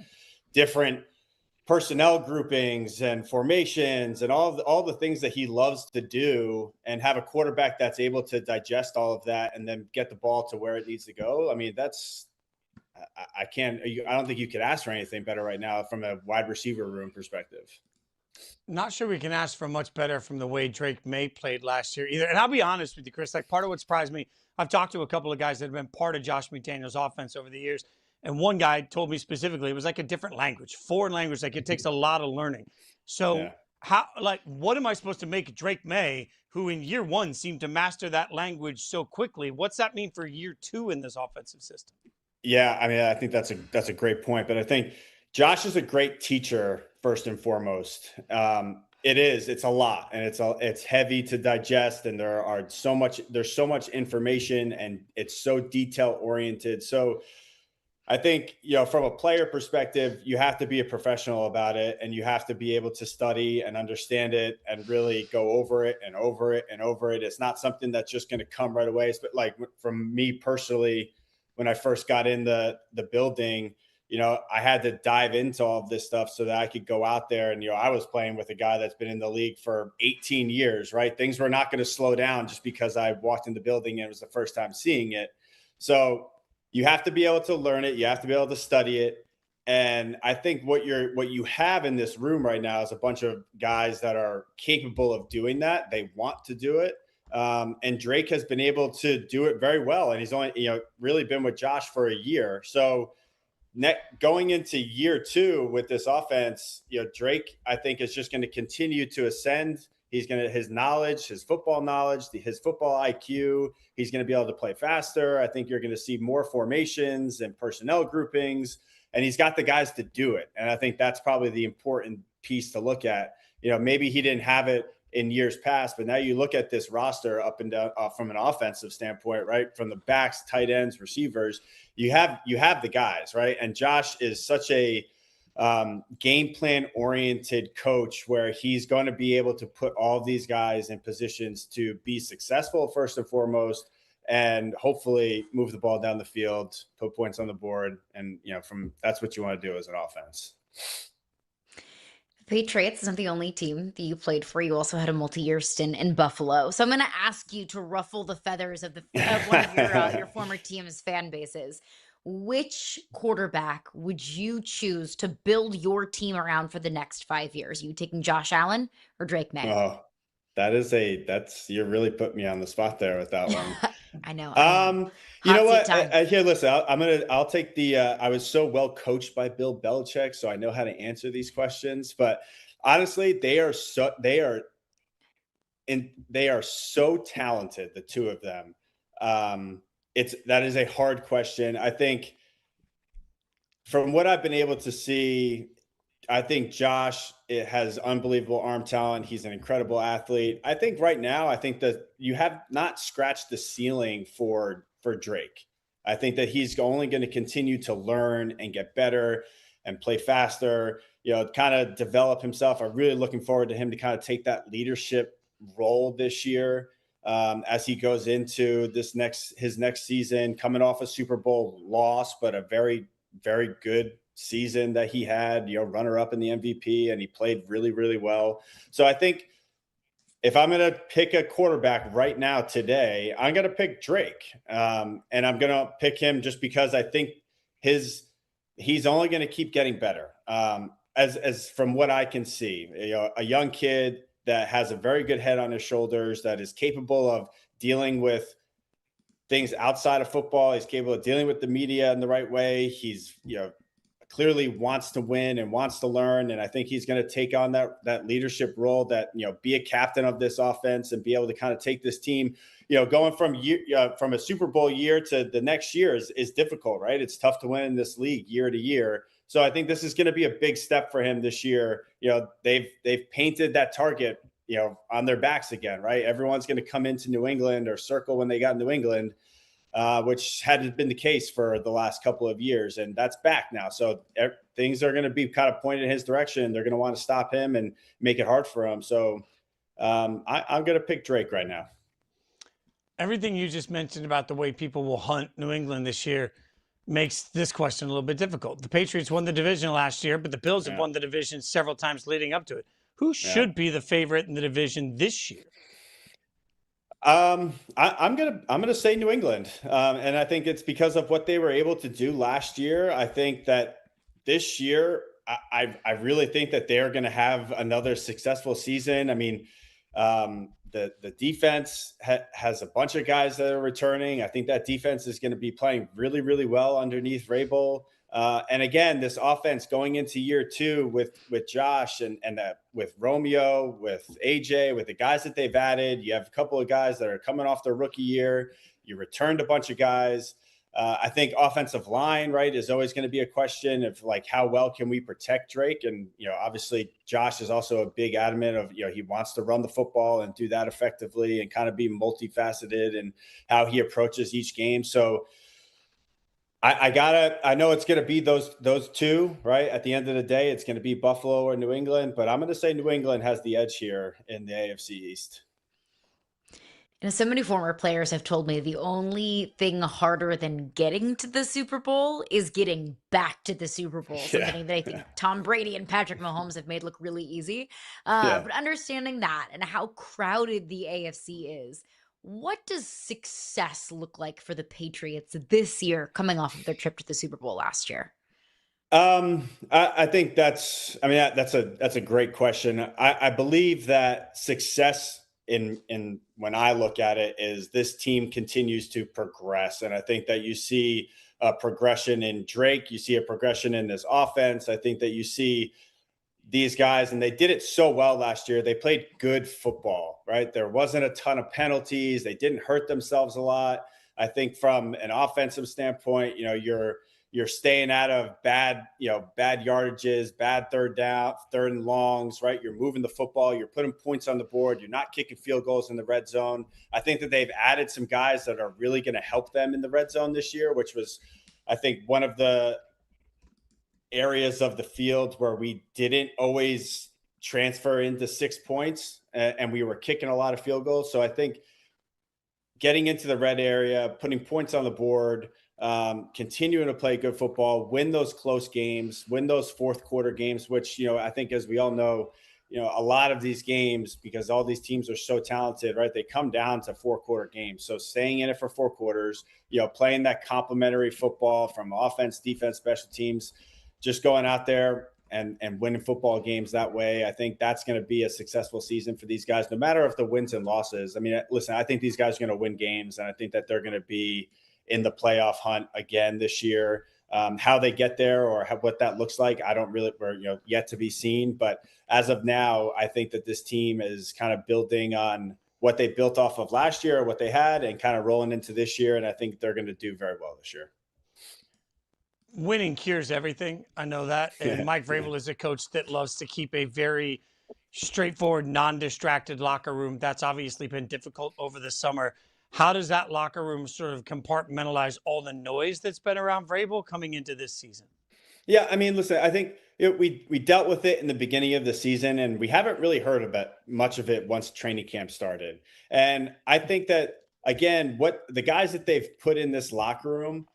different personnel groupings and formations and all the things that he loves to do, and have a quarterback that's able to digest all of that and then get the ball to where it needs to go. I mean, I don't think you could ask for anything better right now from a wide receiver room perspective. Not sure we can ask for much better from the way Drake May played last year either. And I'll be honest with you, Chris, part of what surprised me, I've talked to a couple of guys that have been part of Josh McDaniels' offense over the years. And one guy told me specifically, it was like a different language, foreign language. Like, it takes a lot of learning. So what am I supposed to make Drake May, who in year one seemed to master that language so quickly? What's that mean for year two in this offensive system? Yeah, I mean, I think that's a great point, but I think Josh is a great teacher first and foremost. It's a lot, and it's heavy to digest, and there's so much information, and it's so detail oriented. So I think, from a player perspective, you have to be a professional about it, and you have to be able to study and understand it and really go over it and over it and over it. It's not something that's just going to come right away. But like from me personally, when I first got in the building, I had to dive into all of this stuff so that I could go out there. And, I was playing with a guy that's been in the league for 18 years, right? Things were not going to slow down just because I walked in the building and it was the first time seeing it. So you have to be able to learn it. You have to be able to study it. And I think what you have in this room right now is a bunch of guys that are capable of doing that. They want to do it. And Drake has been able to do it very well. And he's only, really been with Josh for a year. So going into year two with this offense, Drake, I think, is just going to continue to ascend. His knowledge, his football knowledge, his football IQ, he's going to be able to play faster. I think you're going to see more formations and personnel groupings, and he's got the guys to do it. And I think that's probably the important piece to look at. Maybe he didn't have it in years past, but now you look at this roster up and down from an offensive standpoint, right? From the backs, tight ends, receivers, you have the guys, right? And Josh is such a game plan oriented coach where he's going to be able to put all these guys in positions to be successful first and foremost, and hopefully move the ball down the field, put points on the board. And, that's what you want to do as an offense. Patriots is not the only team that you played for. You also had a multi-year stint in Buffalo. So I'm going to ask you to ruffle the feathers of one of your former team's fan bases. Which quarterback would you choose to build your team around for the next 5 years? You taking Josh Allen or Drake May? You're really putting me on the spot there with that one. I know. You know Hot seat what? time. Here, listen. I'll take the. I was so well coached by Bill Belichick, so I know how to answer these questions. But honestly, they are so talented, the two of them. That is a hard question. I think from what I've been able to see, I think Josh has unbelievable arm talent. He's an incredible athlete. I think right now, I think that you have not scratched the ceiling for Drake. I think that he's only going to continue to learn and get better and play faster, kind of develop himself. I'm really looking forward to him to kind of take that leadership role this year as he goes into his next season, coming off a Super Bowl loss, but a very, very good season that he had, runner up in the MVP, and he played really, really well. So I think if I'm going to pick a quarterback right now today, I'm going to pick Drake. And I'm going to pick him just because I think he's only going to keep getting better. As from what I can see, a young kid that has a very good head on his shoulders, that is capable of dealing with things outside of football. He's capable of dealing with the media in the right way. He's, clearly wants to win and wants to learn. And I think he's going to take on that leadership role, that, be a captain of this offense and be able to kind of take this team, going from a Super Bowl year to the next year is difficult, right? It's tough to win in this league year to year. So I think this is going to be a big step for him this year. They've painted that target, on their backs again, right? Everyone's going to come into New England or circle when they got New England, which hadn't been the case for the last couple of years. And that's back now. So things are going to be kind of pointed in his direction. They're going to want to stop him and make it hard for him. So I'm going to pick Drake right now. Everything you just mentioned about the way people will hunt New England this year makes this question a little bit difficult. The Patriots won the division last year, but the Bills have won the division several times leading up to it. Who should be the favorite in the division this year? I'm gonna say New England, and I think it's because of what they were able to do last year. I think that this year, I really think that they're going to have another successful season. I mean, the defense has a bunch of guys that are returning. I think that defense is going to be playing really, really well underneath Vrabel. And again, this offense going into year two with Josh and with Romeo, with AJ, with the guys that they've added, you have a couple of guys that are coming off their rookie year. You returned a bunch of guys. I think offensive line, right, is always going to be a question of like, how well can we protect Drake? And, obviously Josh is also a big adamant of, he wants to run the football and do that effectively and kind of be multifaceted in how he approaches each game. So I know it's going to be those two, right? At the end of the day, it's going to be Buffalo or New England, but I'm going to say New England has the edge here in the AFC East. And so many former players have told me the only thing harder than getting to the Super Bowl is getting back to the Super Bowl. Something that I think Tom Brady and Patrick Mahomes have made look really easy. But understanding that and how crowded the AFC is, what does success look like for the Patriots this year, coming off of their trip to the Super Bowl last year? I think that's a great question. I believe that success in when I look at it is this team continues to progress. And I think that you see a progression in Drake. You see a progression in this offense. I think that you see these guys, and they did it so well last year. They played good football, right? There wasn't a ton of penalties. They didn't hurt themselves a lot. I think from an offensive standpoint, you're staying out of bad yardages, bad third and longs, right? You're moving the football. You're putting points on the board. You're not kicking field goals in the red zone. I think that they've added some guys that are really going to help them in the red zone this year, which was, I think, one of the areas of the field where we didn't always transfer into 6 points and we were kicking a lot of field goals. So I think getting into the red area, putting points on the board, continuing to play good football, win those close games, win those fourth quarter games, which, I think, as we all know, a lot of these games, because all these teams are so talented, right? They come down to 4-quarter games. So staying in it for 4 quarters, playing that complementary football from offense, defense, special teams, just going out there, and winning football games that way. I think that's going to be a successful season for these guys, no matter if the wins and losses. I mean, listen, I think these guys are going to win games, and I think that they're going to be in the playoff hunt again this year. How they get there or what that looks like, I don't really, yet to be seen. But as of now, I think that this team is kind of building on what they built off of last year, what they had, and kind of rolling into this year. And I think they're going to do very well this year. Winning cures everything. I know that. And Mike Vrabel is a coach that loves to keep a very straightforward, non-distracted locker room. That's obviously been difficult over the summer. How does that locker room sort of compartmentalize all the noise that's been around Vrabel coming into this season? Yeah, I mean, listen, I think we dealt with it in the beginning of the season, and we haven't really heard about much of it once training camp started. And I think that, again, what the guys that they've put in this locker room,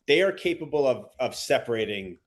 they are capable of separating,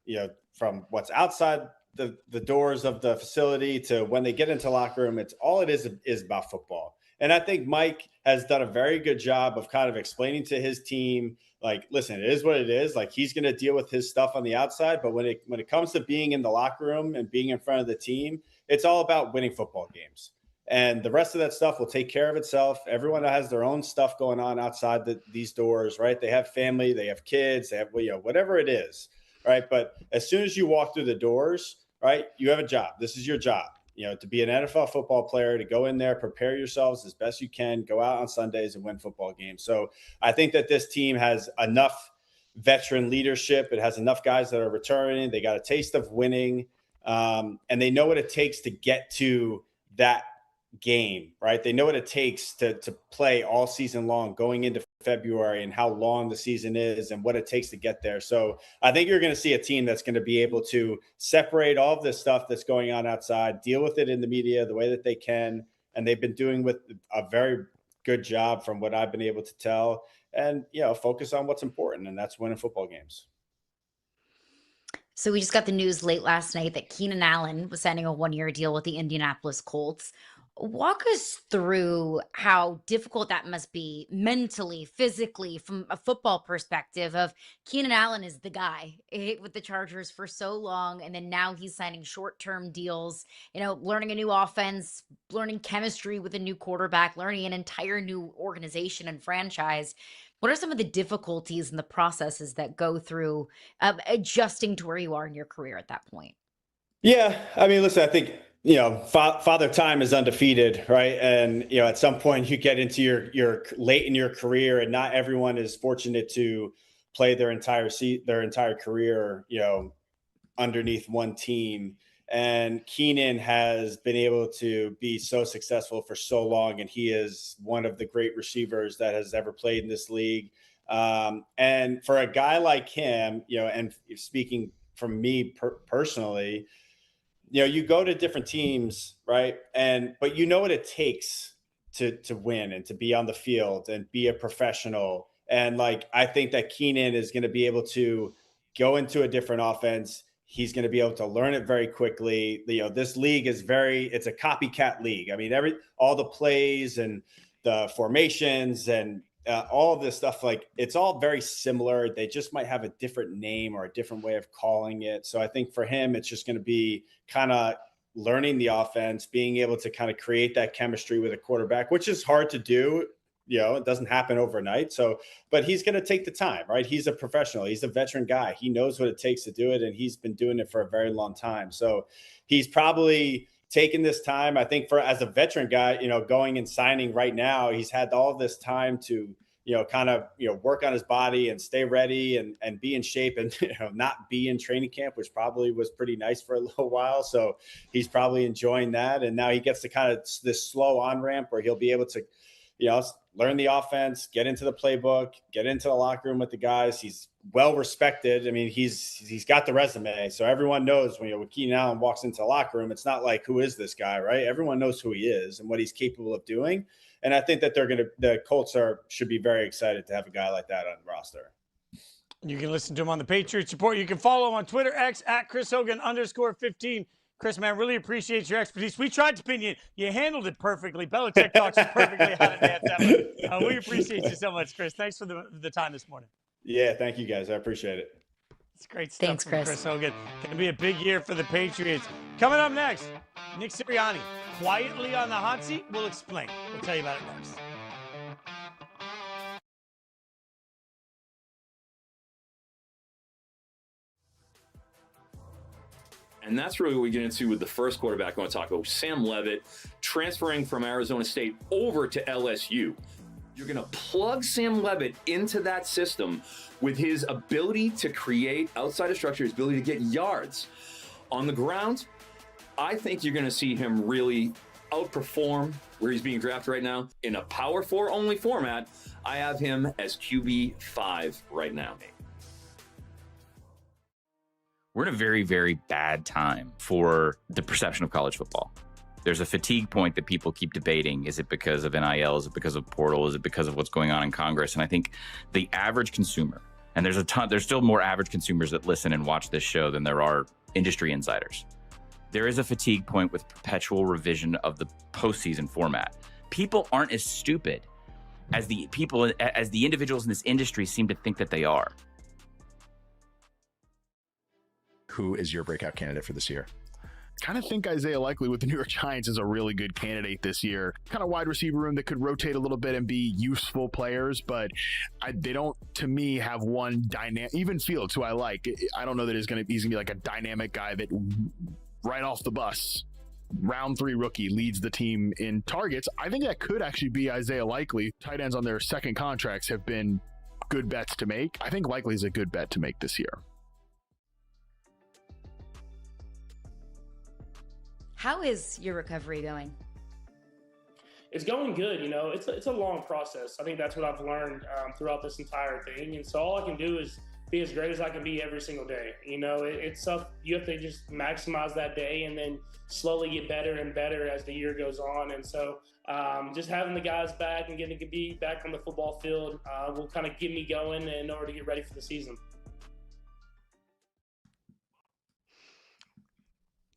from what's outside the doors of the facility to when they get into locker room. It's all it is about football. And I think Mike has done a very good job of kind of explaining to his team, like, listen, it is what it is. Like, he's going to deal with his stuff on the outside. But when it comes to being in the locker room and being in front of the team, it's all about winning football games. And the rest of that stuff will take care of itself. Everyone has their own stuff going on outside these doors, right? They have family, they have kids, they have, whatever it is, right? But as soon as you walk through the doors, right, you have a job. This is your job, to be an NFL football player, to go in there, prepare yourselves as best you can, go out on Sundays and win football games. So I think that this team has enough veteran leadership. It has enough guys that are returning. They got a taste of winning, and they know what it takes to get to that game, right? They know what it takes to play all season long going into February, and how long the season is and what it takes to get there. So I think you're going to see a team that's going to be able to separate all of this stuff that's going on outside, deal with it in the media the way that they can. And they've been doing with a very good job from what I've been able to tell, and, focus on what's important. And that's winning football games. So we just got the news late last night that Keenan Allen was signing a 1-year deal with the Indianapolis Colts. Walk us through how difficult that must be mentally, physically, from a football perspective of Keenan Allen is the guy with the Chargers for so long. And then now he's signing short-term deals, learning a new offense, learning chemistry with a new quarterback, learning an entire new organization and franchise. What are some of the difficulties and the processes that go through adjusting to where you are in your career at that point? Yeah. I mean, listen, I think, Father Time is undefeated, right? And, at some point you get into your late in your career, and not everyone is fortunate to play their entire career, underneath one team. And Keenan has been able to be so successful for so long, and he is one of the great receivers that has ever played in this league. And for a guy like him, and speaking from me personally, you go to different teams, right? But what it takes to win and to be on the field and be a professional. And I think that Keenan is going to be able to go into a different offense. He's going to be able to learn it very quickly. This league is it's a copycat league. I mean, all the plays and the formations and all of this stuff, it's all very similar. They just might have a different name or a different way of calling it. So I think for him, it's just going to be kind of learning the offense, being able to kind of create that chemistry with a quarterback, which is hard to do. It doesn't happen overnight. So, but he's going to take the time, right? He's a professional. He's a veteran guy. He knows what it takes to do it. And he's been doing it for a very long time. So he's probably taken this time, I think, as a veteran guy, going and signing right now, he's had all this time to, kind of, work on his body and stay ready and be in shape, and, not be in training camp, which probably was pretty nice for a little while. So he's probably enjoying that. And now he gets to kind of this slow on ramp where he'll be able to, learn the offense, get into the playbook, get into the locker room with the guys. He's well respected. I mean, he's got the resume. So everyone knows when Keenan Allen walks into the locker room, it's not like, who is this guy, right? Everyone knows who he is and what he's capable of doing. And I think that the Colts should be very excited to have a guy like that on the roster. You can listen to him on the Patriots Report. You can follow him on Twitter, X at Chris Hogan _15. Chris, man, really appreciate your expertise. We tried to pin you. You handled it perfectly. Belichick talks perfectly how to dance that. We appreciate you so much, Chris. Thanks for the time this morning. Yeah, thank you, guys. I appreciate it. It's great stuff. Thanks, from Chris. Chris Hogan. Going to be a big year for the Patriots. Coming up next, Nick Sirianni quietly on the hot seat. We'll explain. We'll tell you about it next. And that's really what we get into with the first quarterback I want to talk about, Sam Leavitt, transferring from Arizona State over to LSU. You're going to plug Sam Leavitt into that system with his ability to create outside of structure, his ability to get yards. On the ground, I think you're going to see him really outperform where he's being drafted right now. In a Power 4 only format, I have him as QB5 right now. We're in a very, very bad time for the perception of college football. There's a fatigue point that people keep debating. Is it because of NIL? Is it because of portal? Is it because of what's going on in Congress? And I think the average consumer, and there's still more average consumers that listen and watch this show than there are industry insiders. There is a fatigue point with perpetual revision of the postseason format. People aren't as stupid as the individuals in this industry seem to think that they are. Who is your breakout candidate for this year? Kind of think Isaiah Likely with the New York Giants is a really good candidate this year. Kind of wide receiver room that could rotate a little bit and be useful players, but they don't, to me, have one dynamic. Even Fields, who I like, I don't know that he's gonna be like a dynamic guy that right off the bus, round 3 rookie, leads the team in targets. I think that could actually be Isaiah Likely. Tight ends on their second contracts have been good bets to make. I think Likely is a good bet to make this year. How is your recovery going? It's going good. It's a long process. I think that's what I've learned throughout this entire thing. And so all I can do is be as great as I can be every single day. It's tough. You have to just maximize that day and then slowly get better and better as the year goes on. And so just having the guys back and getting to be back on the football field will kind of get me going in order to get ready for the season.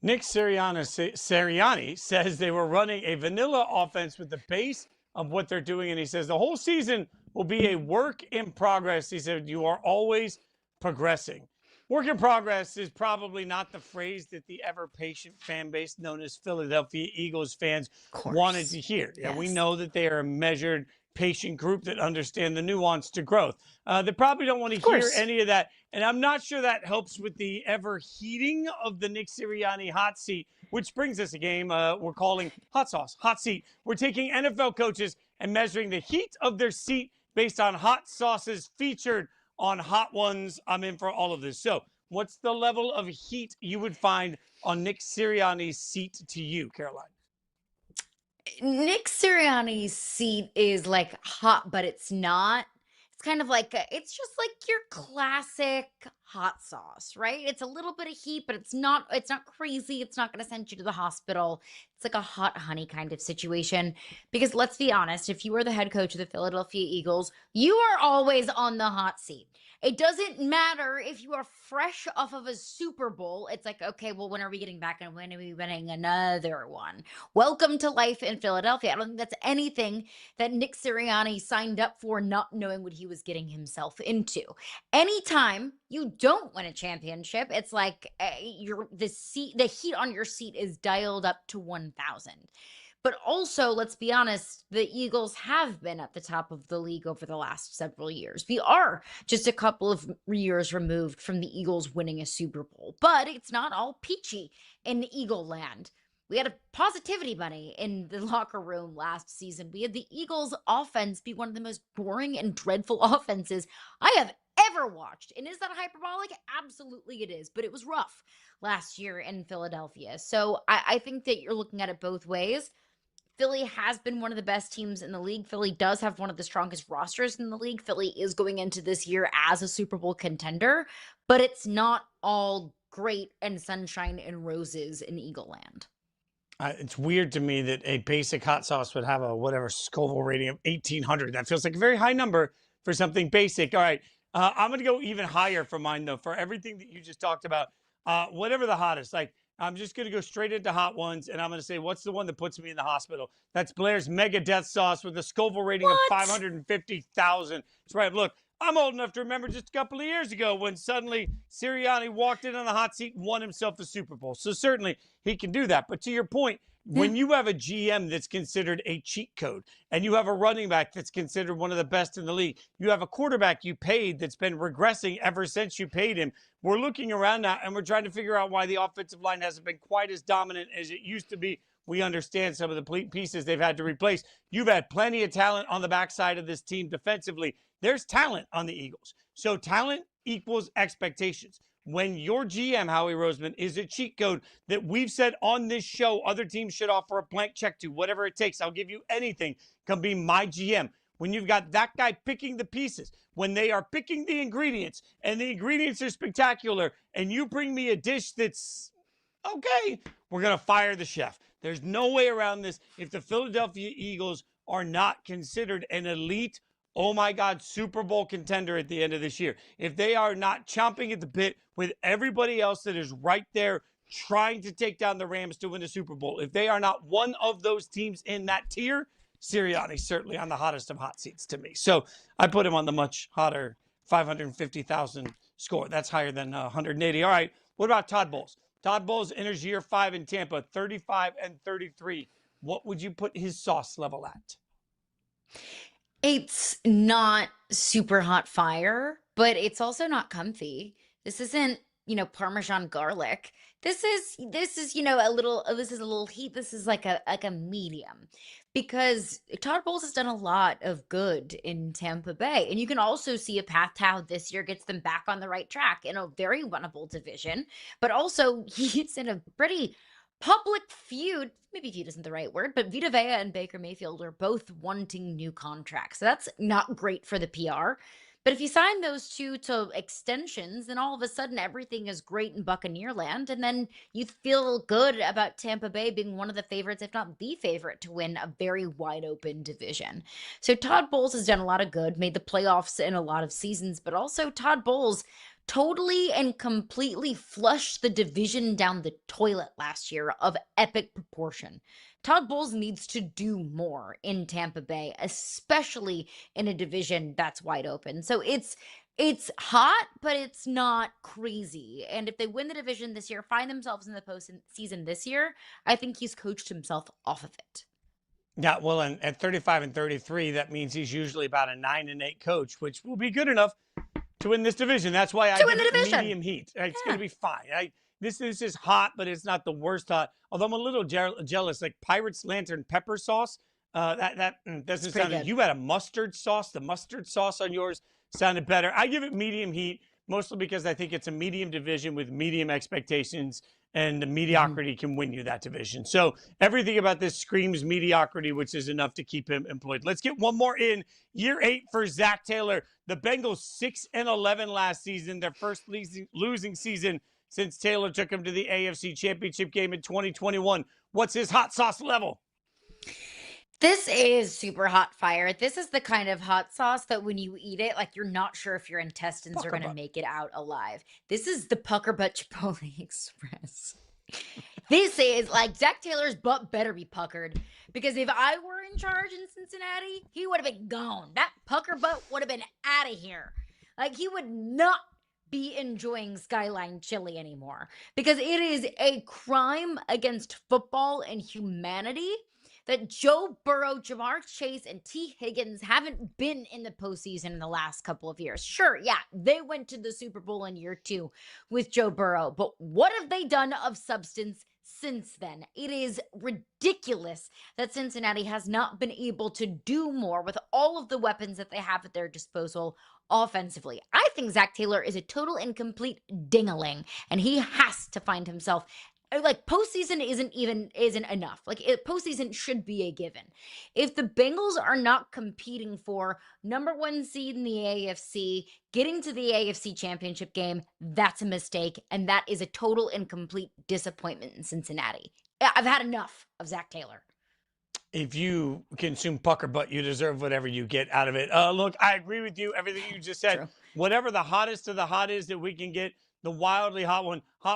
Nick Sirianni says they were running a vanilla offense with the base of what they're doing. And he says the whole season will be a work in progress. He said, you are always progressing. Work in progress is probably not the phrase that the ever-patient fan base known as Philadelphia Eagles fans wanted to hear. Yes. Yeah, we know that they are a measured, patient group that understand the nuance to growth. They probably don't want to hear any of that. And I'm not sure that helps with the ever heating of the Nick Sirianni hot seat, which brings us a game we're calling Hot Sauce, Hot Seat. We're taking NFL coaches and measuring the heat of their seat based on hot sauces featured on Hot Ones. I'm in for all of this. So what's the level of heat you would find on Nick Sirianni's seat to you, Caroline? Nick Sirianni's seat is like hot, but it's not. It's kind of like it's just like your classic hot sauce, right? It's a little bit of heat, but it's not crazy. It's not going to send you to the hospital. It's like a hot honey kind of situation. Because let's be honest, if you are the head coach of the Philadelphia Eagles, you are always on the hot seat. It doesn't matter if you are fresh off of a Super Bowl. It's like, okay, well, when are we getting back and when are we winning another one? Welcome to life in Philadelphia. I don't think that's anything that Nick Sirianni signed up for, not knowing what he was getting himself into. Anytime you don't win a championship, it's like the heat on your seat is dialed up to 1,000. But also, let's be honest, the Eagles have been at the top of the league over the last several years. We are just a couple of years removed from the Eagles winning a Super Bowl. But it's not all peachy in Eagle land. We had a positivity bunny in the locker room last season. We had the Eagles offense be one of the most boring and dreadful offenses I have ever watched. And is that hyperbolic? Absolutely it is. But it was rough last year in Philadelphia. So I think that you're looking at it both ways. Philly has been one of the best teams in the league. Philly does have one of the strongest rosters in the league. Philly is going into this year as a Super Bowl contender, but it's not all great and sunshine and roses in Eagle land. It's weird to me that a basic hot sauce would have a whatever Scoville rating of 1,800. That feels like a very high number for something basic. All right, I'm going to go even higher for mine, though, for everything that you just talked about. Whatever the hottest, like, I'm just going to go straight into hot ones, and I'm going to say, what's the one that puts me in the hospital? That's Blair's Mega Death Sauce with a Scoville rating of 550,000. That's right. Look, I'm old enough to remember just a couple of years ago when suddenly Sirianni walked in on the hot seat and won himself the Super Bowl. So certainly he can do that. But to your point, when you have a GM that's considered a cheat code, and you have a running back that's considered one of the best in the league, you have a quarterback you paid that's been regressing ever since you paid him, we're looking around now and we're trying to figure out why the offensive line hasn't been quite as dominant as it used to be. We understand some of the pieces they've had to replace. You've had plenty of talent on the backside of this team defensively. There's talent on the Eagles. So talent equals expectations. When your GM, Howie Roseman, is a cheat code that we've said on this show, other teams should offer a blank check to, whatever it takes. I'll give you anything. Come be my GM. When you've got that guy picking the pieces, when they are picking the ingredients, and the ingredients are spectacular, and you bring me a dish that's okay, we're going to fire the chef. There's no way around this. If the Philadelphia Eagles are not considered an elite, oh my God, Super Bowl contender at the end of this year, if they are not chomping at the bit with everybody else that is right there trying to take down the Rams to win the Super Bowl, if they are not one of those teams in that tier, Sirianni's certainly on the hottest of hot seats to me. So I put him on the much hotter 550,000 score. That's higher than 180. All right, what about Todd Bowles? Todd Bowles enters year 5 in Tampa, 35-33. What would you put his sauce level at? It's not super hot fire, but it's also not comfy. This isn't, Parmesan garlic. This is, a little heat. This is like a medium, because Todd Bowles has done a lot of good in Tampa Bay. And you can also see a path to how this year gets them back on the right track in a very winnable division, but also he's in a pretty public feud. Maybe feud isn't the right word, but Vita Vea and Baker Mayfield are both wanting new contracts. So that's not great for the PR. But if you sign those two to extensions, then all of a sudden everything is great in Buccaneer land. And then you feel good about Tampa Bay being one of the favorites, if not the favorite, to win a very wide open division. So Todd Bowles has done a lot of good, made the playoffs in a lot of seasons, but also Todd Bowles totally and completely flushed the division down the toilet last year of epic proportion. Todd Bowles needs to do more in Tampa Bay, especially in a division that's wide open. So it's hot, but it's not crazy. And if they win the division this year, find themselves in the postseason this year, I think he's coached himself off of it. Yeah, well, and at 35-33, that means he's usually about a 9-8 coach, which will be good enough to win this division. That's why I give it medium heat. It's going to be fine. This is hot, but it's not the worst hot. Although I'm a little jealous, like Pirates Lantern pepper sauce. That doesn't sound good. You had a mustard sauce. The mustard sauce on yours sounded better. I give it medium heat, mostly because I think it's a medium division with medium expectations, and the mediocrity can win you that division. So everything about this screams mediocrity, which is enough to keep him employed. Let's get one more in. Year 8 for Zach Taylor. The Bengals 6-11 last season, their first losing season since Taylor took him to the AFC Championship game in 2021. What's his hot sauce level? This is super hot fire. This is the kind of hot sauce that when you eat it, like, you're not sure if your intestines are going to make it out alive. This is the Pucker Butt Chipotle Express. This is like, Zach Taylor's butt better be puckered, because if I were in charge in Cincinnati, he would have been gone. That pucker butt would have been out of here. Like, he would not be enjoying Skyline chili anymore, because it is a crime against football and humanity that Joe Burrow, Jamar Chase, and T. Higgins haven't been in the postseason in the last couple of years. Sure, yeah, they went to the Super Bowl in year 2 with Joe Burrow, but what have they done of substance since then? It is ridiculous that Cincinnati has not been able to do more with all of the weapons that they have at their disposal offensively. I think Zach Taylor is a total and complete ding-a-ling, and he has to find himself. Like, postseason isn't enough. Like, postseason should be a given. If the Bengals are not competing for number 1 seed in the AFC, getting to the AFC Championship game, that's a mistake, and that is a total and complete disappointment in Cincinnati. I've had enough of Zach Taylor. If you consume pucker butt, you deserve whatever you get out of it. Look, I agree with you. Everything you just said. True. Whatever the hottest of the hot is that we can get, the wildly hot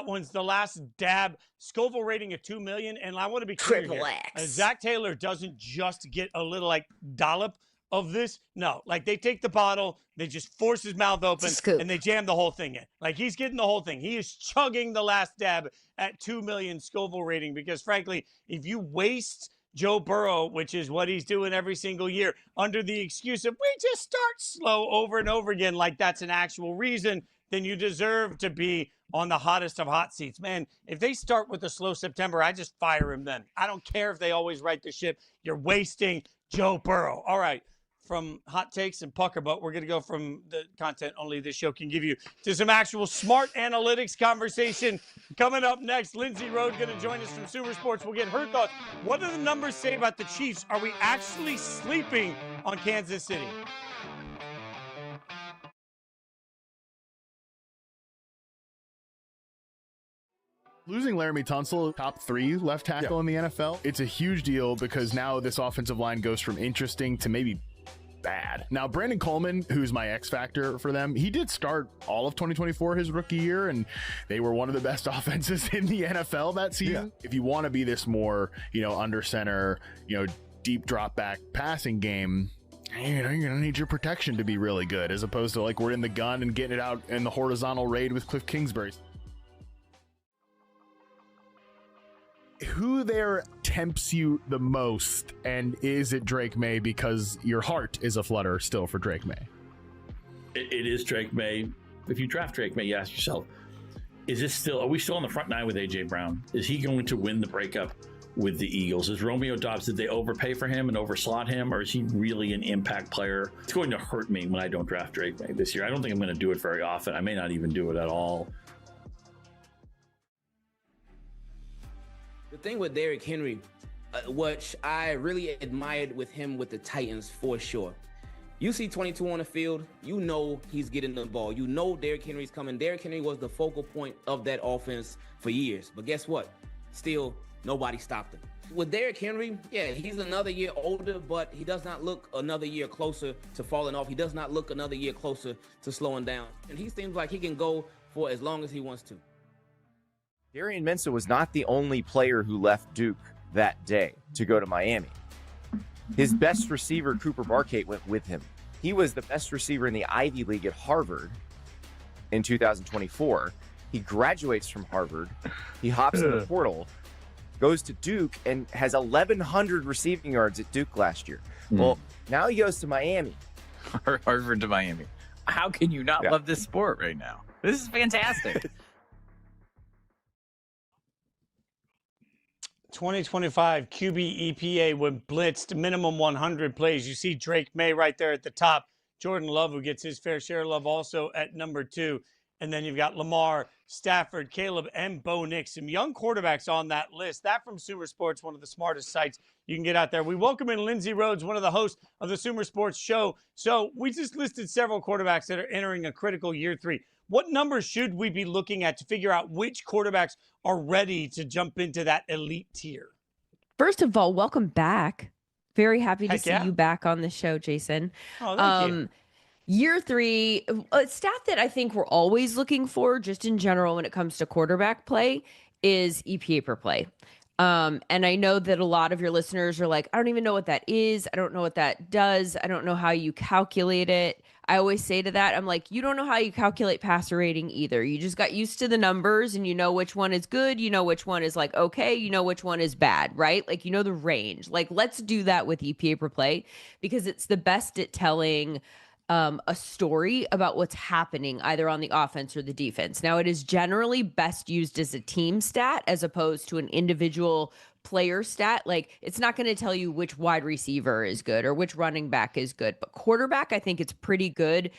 one's the last dab. Scoville rating of 2 million, and I want to be clear here. Zach Taylor doesn't just get a little like dollop of this? No. Like, they take the bottle, they just force his mouth open, and they jam the whole thing in. Like, he's getting the whole thing. He is chugging the last dab at 2 million Scoville rating because, frankly, if you waste Joe Burrow, which is what he's doing every single year, under the excuse of we just start slow over and over again, like that's an actual reason, then you deserve to be on the hottest of hot seats. Man, if they start with a slow September, I just fire him then. I don't care if they always right the ship. You're wasting Joe Burrow. All right. From hot takes and pucker, but we're going to go from the content only this show can give you to some actual smart analytics conversation. Coming up next, Lindsay Rhodes going to join us from Sumer Sports. We'll get her thoughts. What do the numbers say about the Chiefs? Are we actually sleeping on Kansas City? Losing Laramie Tunsil, top 3 left tackle in the NFL, it's a huge deal because now this offensive line goes from interesting to maybe bad. Now, Brandon Coleman, who's my X factor for them, he did start all of 2024, his rookie year, and they were one of the best offenses in the NFL that season. Yeah. If you want to be this more, under center, deep drop back passing game, you're going to need your protection to be really good, as opposed to like we're in the gun and getting it out in the horizontal raid with Cliff Kingsbury. Who there tempts you the most, and is it Drake May because your heart is a flutter still for Drake May? It is Drake May. If you draft Drake May, you ask yourself, are we still on the front 9 with A.J. Brown? Is he going to win the breakup with the Eagles? Is Romeo Doubs, did they overpay for him and overslot him, or is he really an impact player? It's going to hurt me when I don't draft Drake May this year. I don't think I'm going to do it very often. I may not even do it at all. The thing with Derrick Henry, which I really admired with him with the Titans for sure. You see 22 on the field, you know he's getting the ball. You know Derrick Henry's coming. Derrick Henry was the focal point of that offense for years. But guess what? Still, nobody stopped him. With Derrick Henry, yeah, he's another year older, but he does not look another year closer to falling off. He does not look another year closer to slowing down. And he seems like he can go for as long as he wants to. Darian Mensah was not the only player who left Duke that day to go to Miami. His best receiver, Cooper Barkate, went with him. He was the best receiver in the Ivy League at Harvard in 2024. He graduates from Harvard. He hops in the portal, goes to Duke, and has 1,100 receiving yards at Duke last year. Well, now he goes to Miami. Harvard to Miami. How can you not love this sport right now? This is fantastic. 2025 QB EPA when blitzed, minimum 100 plays. You see Drake May right there at the top. Jordan Love, who gets his fair share of love, also at number 2. And then you've got Lamar, Stafford, Caleb, and Bo Nix. Some young quarterbacks on that list. That from Sumer Sports, one of the smartest sites you can get out there. We welcome in Lindsay Rhodes, one of the hosts of the Sumer Sports show. So we just listed several quarterbacks that are entering a critical year 3. What numbers should we be looking at to figure out which quarterbacks are ready to jump into that elite tier? First of all, welcome back. Very happy to see you back on the show, Jason. Oh, thank you. Year 3, a stat that I think we're always looking for, just in general when it comes to quarterback play, is EPA per play. And I know that a lot of your listeners are like, I don't even know what that is. I don't know what that does. I don't know how you calculate it. I always say to that, I'm like, you don't know how you calculate passer rating either. You just got used to the numbers and you know which one is good. You know which one is like, okay, you know which one is bad, right? Like, you know the range. Like, let's do that with EPA per play because it's the best at telling a story about what's happening either on the offense or the defense. Now, it is generally best used as a team stat as opposed to an individual player stat. Like, it's not going to tell you which wide receiver is good or which running back is good, but quarterback, I think it's pretty good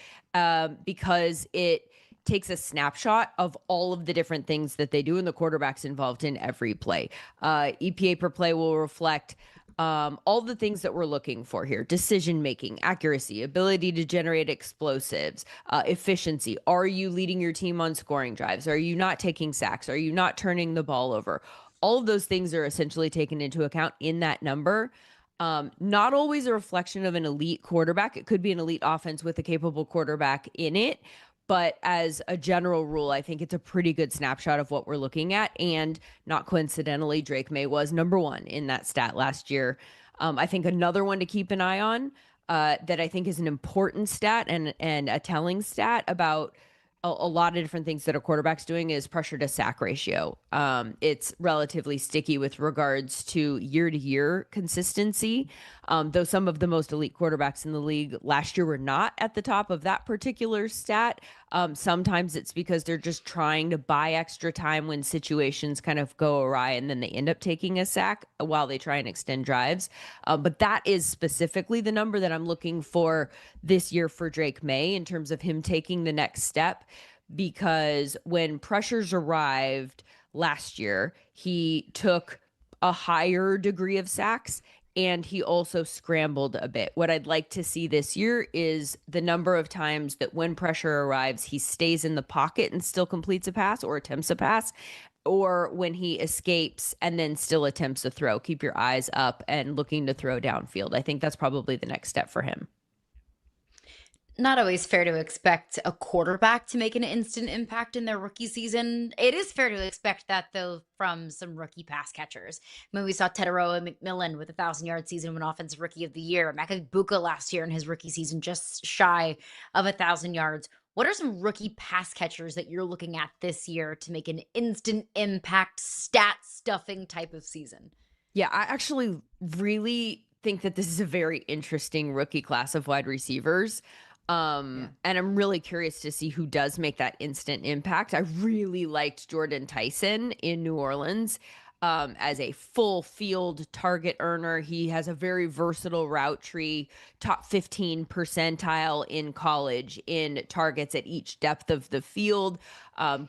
because it takes a snapshot of all of the different things that they do and the quarterback's involved in every play. EPA per play will reflect all the things that we're looking for here: decision-making, accuracy, ability to generate explosives, efficiency. Are you leading your team on scoring drives? Are you not taking sacks? Are you not turning the ball over? All of those things are essentially taken into account in that number. Not always a reflection of an elite quarterback. It could be an elite offense with a capable quarterback in it. But as a general rule, I think it's a pretty good snapshot of what we're looking at. And not coincidentally, Drake May was number 1 in that stat last year. I think another one to keep an eye on that I think is an important stat and a telling stat about a lot of different things that a quarterback's doing is pressure to sack ratio. It's relatively sticky with regards to year consistency. Though some of the most elite quarterbacks in the league last year were not at the top of that particular stat. Sometimes it's because they're just trying to buy extra time when situations kind of go awry and then they end up taking a sack while they try and extend drives. But that is specifically the number that I'm looking for this year for Drake May in terms of him taking the next step. Because when pressures arrived last year, he took a higher degree of sacks and he also scrambled a bit. What I'd like to see this year is the number of times that when pressure arrives, he stays in the pocket and still completes a pass or attempts a pass, or when he escapes and then still attempts a throw. Keep your eyes up and looking to throw downfield. I think that's probably the next step for him. Not always fair to expect a quarterback to make an instant impact in their rookie season. It is fair to expect that, though, from some rookie pass catchers. I mean, we saw Teteroa McMillan with a 1,000-yard season, win Offensive Rookie of the Year. Makabuka last year in his rookie season, just shy of 1,000 yards. What are some rookie pass catchers that you're looking at this year to make an instant impact, stat-stuffing type of season? Yeah, I actually really think that this is a very interesting rookie class of wide receivers. And I'm really curious to see who does make that instant impact. I really liked Jordan Tyson in New Orleans as a full field target earner. He has a very versatile route tree, top 15 percentile in college in targets at each depth of the field.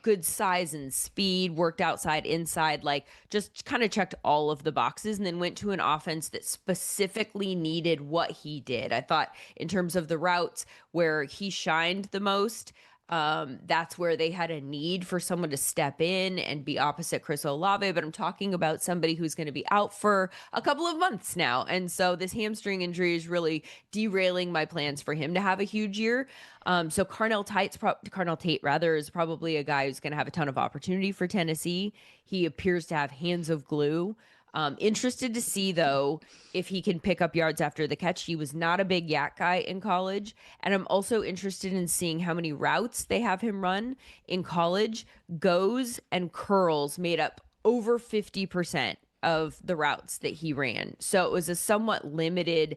Good size and speed, worked outside, inside, like just kind of checked all of the boxes, and then went to an offense that specifically needed what he did. I thought in terms of the routes where he shined the most, that's where they had a need for someone to step in and be opposite Chris Olave. But I'm talking about somebody who's going to be out for a couple of months now. And so this hamstring injury is really derailing my plans for him to have a huge year. So Carnell Tate is probably a guy who's going to have a ton of opportunity for Tennessee. He appears to have hands of glue. Interested to see, though, if he can pick up yards after the catch. He was not a big yak guy in college. And I'm also interested in seeing how many routes they have him run in college. Goes and curls made up over 50% of the routes that he ran. So it was a somewhat limited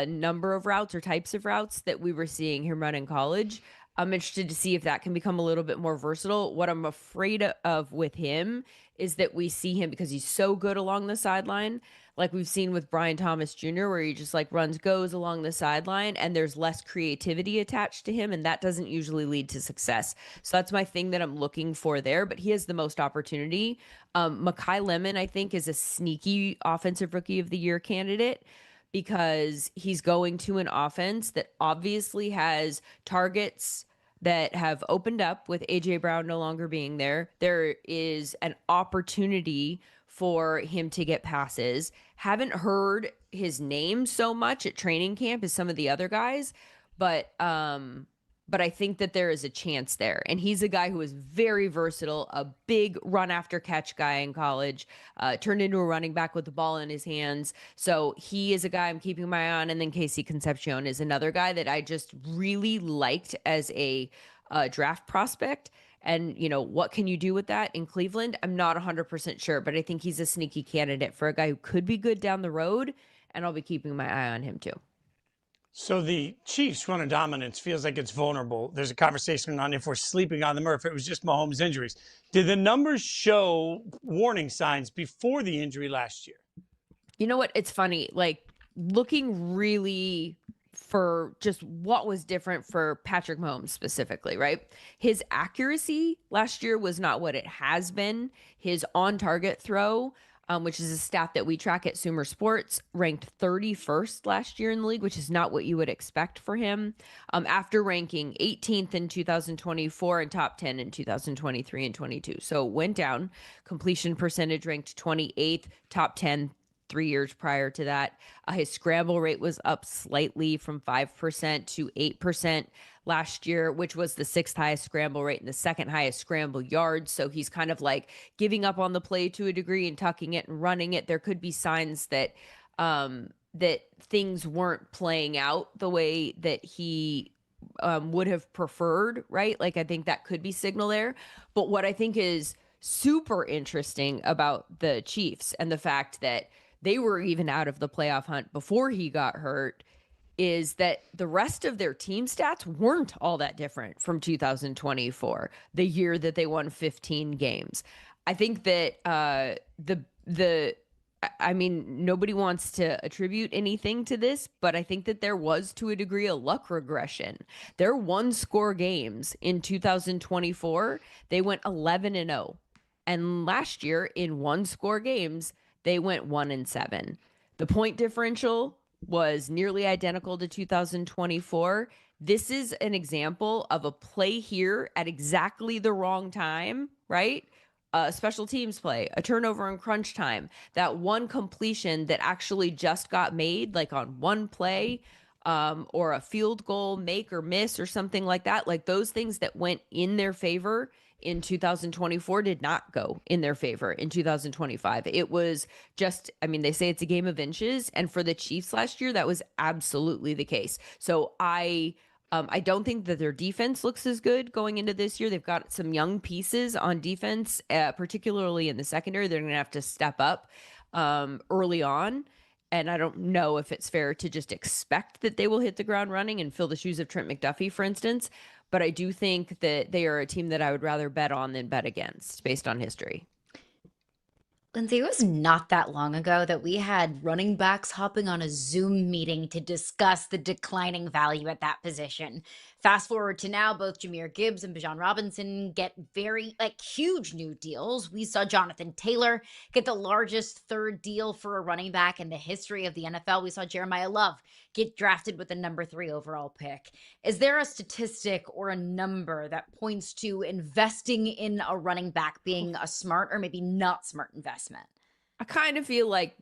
number of routes or types of routes that we were seeing him run in college. I'm interested to see if that can become a little bit more versatile. What I'm afraid of with him is that we see him, because he's so good along the sideline, like we've seen with Brian Thomas Jr., where he just like goes along the sideline and there's less creativity attached to him, and that doesn't usually lead to success. So that's my thing that I'm looking for there, but he has the most opportunity. Mekhi Lemon, I think, is a sneaky Offensive Rookie of the Year candidate, because he's going to an offense that obviously has targets that have opened up with A.J. Brown no longer being there. There is an opportunity for him to get passes. Haven't heard his name so much at training camp as some of the other guys, but I think that there is a chance there. And he's a guy who is very versatile, a big run after catch guy in college, turned into a running back with the ball in his hands. So he is a guy I'm keeping my eye on. And then Casey Concepcion is another guy that I just really liked as a draft prospect. And, you know, what can you do with that in Cleveland? I'm not 100% sure, but I think he's a sneaky candidate for a guy who could be good down the road. And I'll be keeping my eye on him too. So the Chiefs' run of dominance feels like it's vulnerable. There's a conversation on if we're sleeping on them or if it was just Mahomes' injuries. Did the numbers show warning signs before the injury last year? You know what? It's funny. Like, looking really for just what was different for Patrick Mahomes specifically, right? His accuracy last year was not what it has been. His on-target throw, which is a stat that we track at Sumer Sports, ranked 31st last year in the league, which is not what you would expect for him. After ranking 18th in 2024 and top 10 in 2023 and 22. So went down. Completion percentage ranked 28th, top 10 3 years prior to that. His scramble rate was up slightly from 5% to 8% last year, which was the sixth highest scramble rate and the second highest scramble yards. So he's kind of like giving up on the play to a degree and tucking it and running it. There could be signs that things weren't playing out the way that he would have preferred, right? Like, I think that could be signal there. But what I think is super interesting about the Chiefs and the fact that they were even out of the playoff hunt before he got hurt is that the rest of their team stats weren't all that different from 2024, the year that they won 15 games. I think that I mean, nobody wants to attribute anything to this, but I think that there was, to a degree, a luck regression. Their one-score games in 2024, they went 11-0. And last year, in one-score games, they went 1-7. The point differential was nearly identical to 2024. This is an example of a play here at exactly the wrong time, right? Special teams play, a turnover in crunch time, that one completion that actually just got made, like on one play, or a field goal make or miss or something like that. Like, those things that went in their favor in 2024 did not go in their favor in 2025. It was just, I mean, they say it's a game of inches. And for the Chiefs last year, that was absolutely the case. So I don't think that their defense looks as good going into this year. They've got some young pieces on defense, particularly in the secondary. They're going to have to step up early on. And I don't know if it's fair to just expect that they will hit the ground running and fill the shoes of Trent McDuffie, for instance. But I do think that they are a team that I would rather bet on than bet against based on history. Lindsay, it was not that long ago that we had running backs hopping on a Zoom meeting to discuss the declining value at that position. Fast forward to now, both Jahmyr Gibbs and Bijan Robinson get very, huge new deals. We saw Jonathan Taylor get the largest third deal for a running back in the history of the NFL. We saw Jeremiah Love get drafted with the number 3 overall pick. Is there a statistic or a number that points to investing in a running back being a smart or maybe not smart investment? I kind of feel like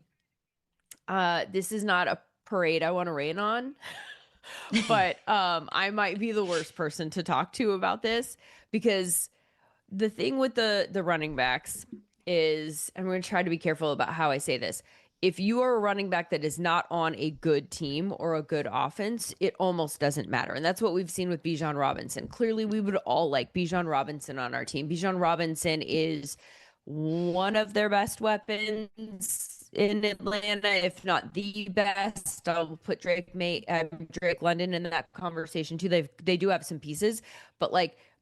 this is not a parade I want to rain on, but I might be the worst person to talk to about this, because the thing with the running backs is, I'm going to try to be careful about how I say this. If you are a running back that is not on a good team or a good offense, it almost doesn't matter. And that's what we've seen with Bijan Robinson. Clearly, we would all like Bijan Robinson on our team. Bijan Robinson is one of their best weapons in Atlanta, if not the best. I'll put Drake London in that conversation too. They do have some pieces, but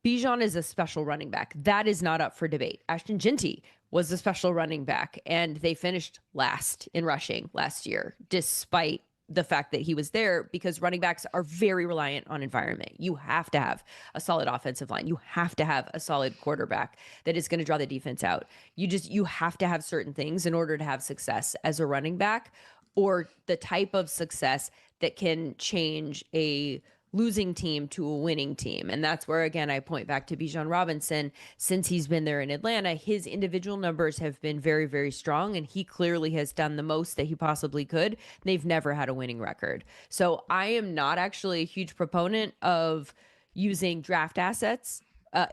Bijan is a special running back. That is not up for debate. Ashton Genty was a special running back, and they finished last in rushing last year, despite the fact that he was there, because running backs are very reliant on environment. You have to have a solid offensive line. You have to have a solid quarterback that is going to draw the defense out. You have to have certain things in order to have success as a running back, or the type of success that can change a losing team to a winning team. And that's where, again, I point back to Bijan Robinson. Since he's been there in Atlanta, his individual numbers have been very, very strong, and he clearly has done the most that he possibly could. They've never had a winning record. So I am not actually a huge proponent of using draft assets.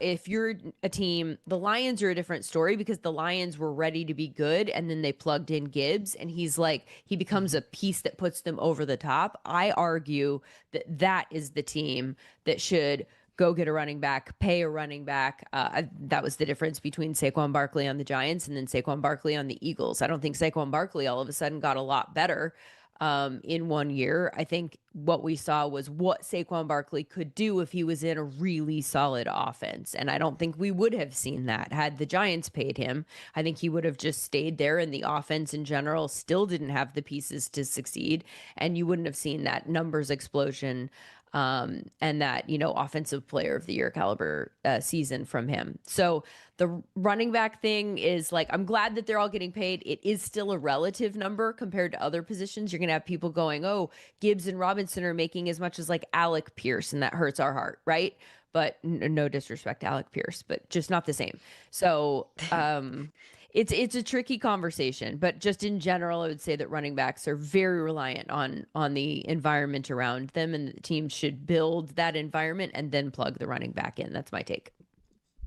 If you're a team, the Lions are a different story, because the Lions were ready to be good, and then they plugged in Gibbs, and he becomes a piece that puts them over the top. I argue that is the team that should go get a running back, pay a running back. That was the difference between Saquon Barkley on the Giants and then Saquon Barkley on the Eagles. I don't think Saquon Barkley all of a sudden got a lot better in 1 year. I think what we saw was what Saquon Barkley could do if he was in a really solid offense. And I don't think we would have seen that had the Giants paid him. I think he would have just stayed there, and the offense in general still didn't have the pieces to succeed. And you wouldn't have seen that numbers explosion and that, offensive player of the year caliber season from him. So the running back thing is I'm glad that they're all getting paid. It is still a relative number compared to other positions. You're going to have people going, oh, Gibbs and Robinson are making as much as Alec Pierce, and that hurts our heart, right? But no disrespect to Alec Pierce, but just not the same. So it's a tricky conversation, but just in general, I would say that running backs are very reliant on the environment around them, and the team should build that environment and then plug the running back in. That's my take.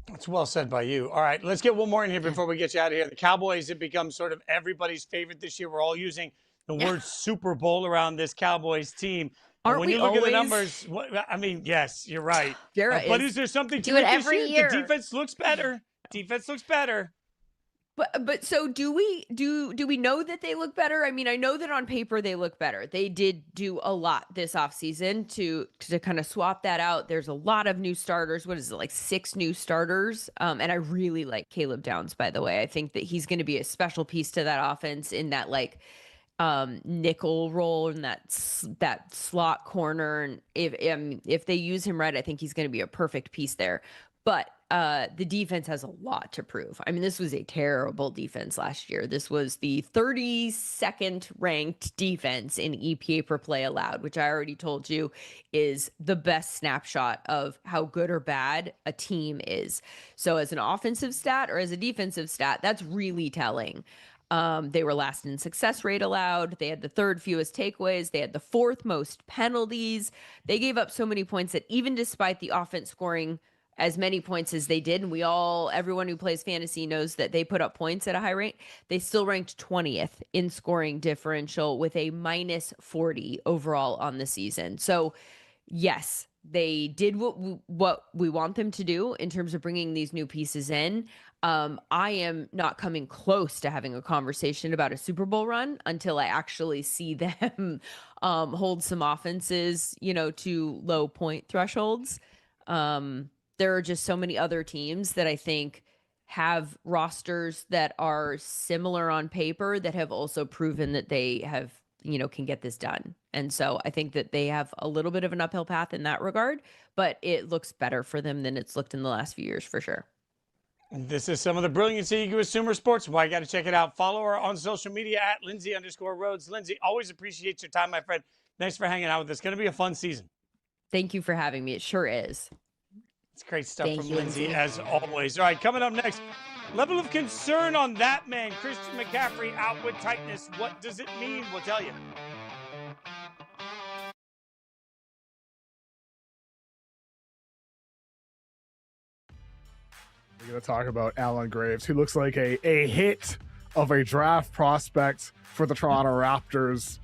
That's well said by you. All right, let's get one more in here before we get you out of here. The Cowboys have become sort of everybody's favorite this year. We're all using the word Super Bowl around this Cowboys team. Aren't when we you look always? at the numbers, I mean, yes, you're right. But is there something to Do it it this every year? year. The defense looks better. Defense looks better. But so do we know that they look better? I mean, I know that on paper they look better. They did do a lot this offseason to kind of swap that out. There's a lot of new starters. What is it, like 6 new starters? And I really like Caleb Downs, by the way. I think that he's going to be a special piece to that offense in that nickel role and that slot corner. And if they use him right, I think he's going to be a perfect piece there. But the defense has a lot to prove. I mean, this was a terrible defense last year. This was the 32nd ranked defense in EPA per play allowed, which I already told you is the best snapshot of how good or bad a team is. So as an offensive stat or as a defensive stat, that's really telling. They were last in success rate allowed. They had the 3rd fewest takeaways. They had the 4th most penalties. They gave up so many points that even despite the offense scoring as many points as they did, and everyone who plays fantasy knows that they put up points at a high rate, they still ranked 20th in scoring differential with a -40 overall on the season. So yes, they did what we want them to do in terms of bringing these new pieces in. I am not coming close to having a conversation about a Super Bowl run until I actually see them hold some offenses, to low point thresholds. There are just so many other teams that I think have rosters that are similar on paper that have also proven that they have, can get this done. And so I think that they have a little bit of an uphill path in that regard, but it looks better for them than it's looked in the last few years for sure. This is some of the brilliance of Consumer Sports. Why you got to check it out. Follow her on social media at Lindsay_Rhodes. Lindsay, always appreciate your time, my friend. Thanks for hanging out with us. It's going to be a fun season. Thank you for having me. It sure is. It's great stuff from Lindsay, as always. All right, coming up next, level of concern on that man, Christian McCaffrey, out with tightness. What does it mean? We'll tell you. We're going to talk about Alan Graves, who looks like a hit of a draft prospect for the Toronto Raptors.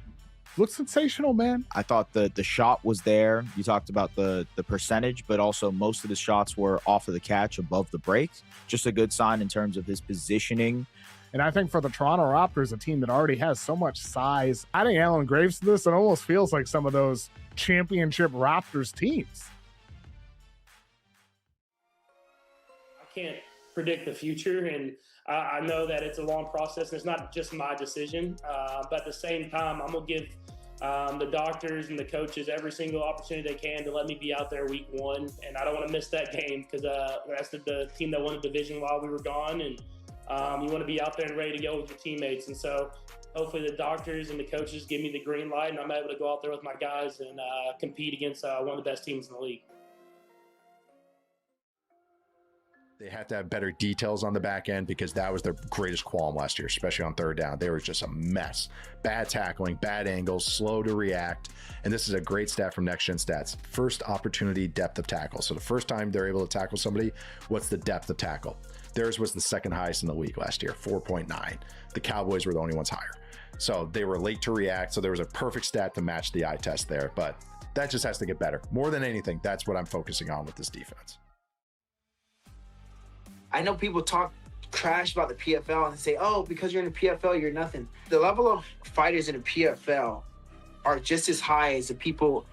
Looks sensational, man. I thought the shot was there. You talked about the percentage, but also most of the shots were off of the catch above the break. Just a good sign in terms of his positioning. And I think for the Toronto Raptors, a team that already has so much size, adding Alan Graves to this, it almost feels like some of those championship Raptors teams. I can't predict the future, and I know that it's a long process. And it's not just my decision, but at the same time, I'm gonna give the doctors and the coaches every single opportunity they can to let me be out there week 1, and I don't want to miss that game because that's the team that won the division while we were gone, and you want to be out there and ready to go with your teammates. And so hopefully the doctors and the coaches give me the green light, and I'm able to go out there with my guys and compete against one of the best teams in the league. They have to have better details on the back end because that was their greatest qualm last year, especially on 3rd down. They were just a mess. Bad tackling, bad angles, slow to react. And this is a great stat from Next Gen Stats. First opportunity depth of tackle. So the first time they're able to tackle somebody, what's the depth of tackle? Theirs was the 2nd highest in the league last year, 4.9. The Cowboys were the only ones higher. So they were late to react. So there was a perfect stat to match the eye test there. But that just has to get better. More than anything, that's what I'm focusing on with this defense. I know people talk trash about the PFL and say, oh, because you're in the PFL, you're nothing. The level of fighters in the PFL are just as high as the people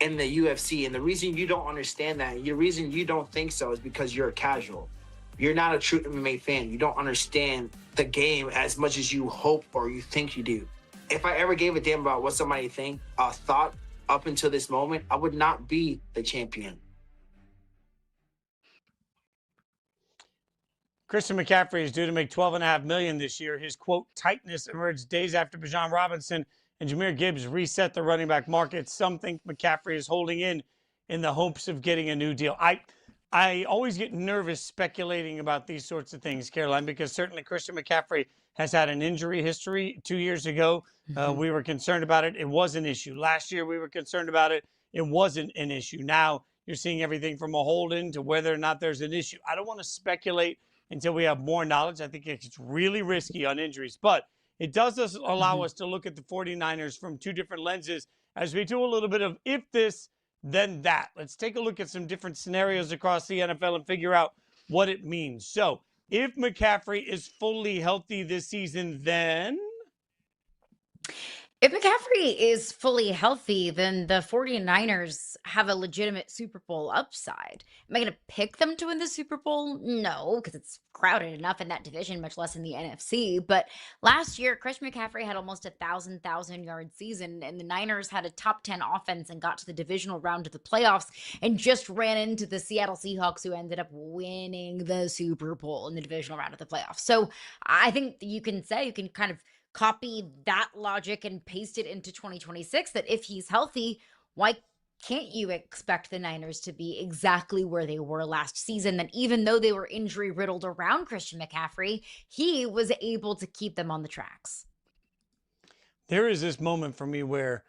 in the UFC. And the reason you don't understand that, the reason you don't think so is because you're a casual. You're not a true MMA fan. You don't understand the game as much as you hope or you think you do. If I ever gave a damn about what somebody thought up until this moment, I would not be the champion. Christian McCaffrey is due to make $12.5 million this year. His, quote, tightness emerged days after Bijan Robinson and Jahmyr Gibbs reset the running back market. Some think McCaffrey is holding in the hopes of getting a new deal. I always get nervous speculating about these sorts of things, Caroline, because certainly Christian McCaffrey has had an injury history. 2 years ago, we were concerned about it. It was an issue. Last year, we were concerned about it. It wasn't an issue. Now you're seeing everything from a hold-in to whether or not there's an issue. I don't want to speculate until we have more knowledge. I think it's really risky on injuries. But it does allow us to look at the 49ers from two different lenses as we do a little bit of if this, then that. Let's take a look at some different scenarios across the NFL and figure out what it means. So if McCaffrey is fully healthy this season, then If McCaffrey is fully healthy, then the 49ers have a legitimate Super Bowl upside. Am I going to pick them to win the Super Bowl? No, because it's crowded enough in that division, much less in the NFC. But last year, Christian McCaffrey had almost a 1,000-yard season, and the Niners had a top 10 offense and got to the divisional round of the playoffs and just ran into the Seattle Seahawks, who ended up winning the Super Bowl in the divisional round of the playoffs. So I think you can kind of copy that logic and paste it into 2026, that if he's healthy, why can't you expect the Niners to be exactly where they were last season? That even though they were injury riddled around Christian McCaffrey, he was able to keep them on the tracks. There is this moment for me where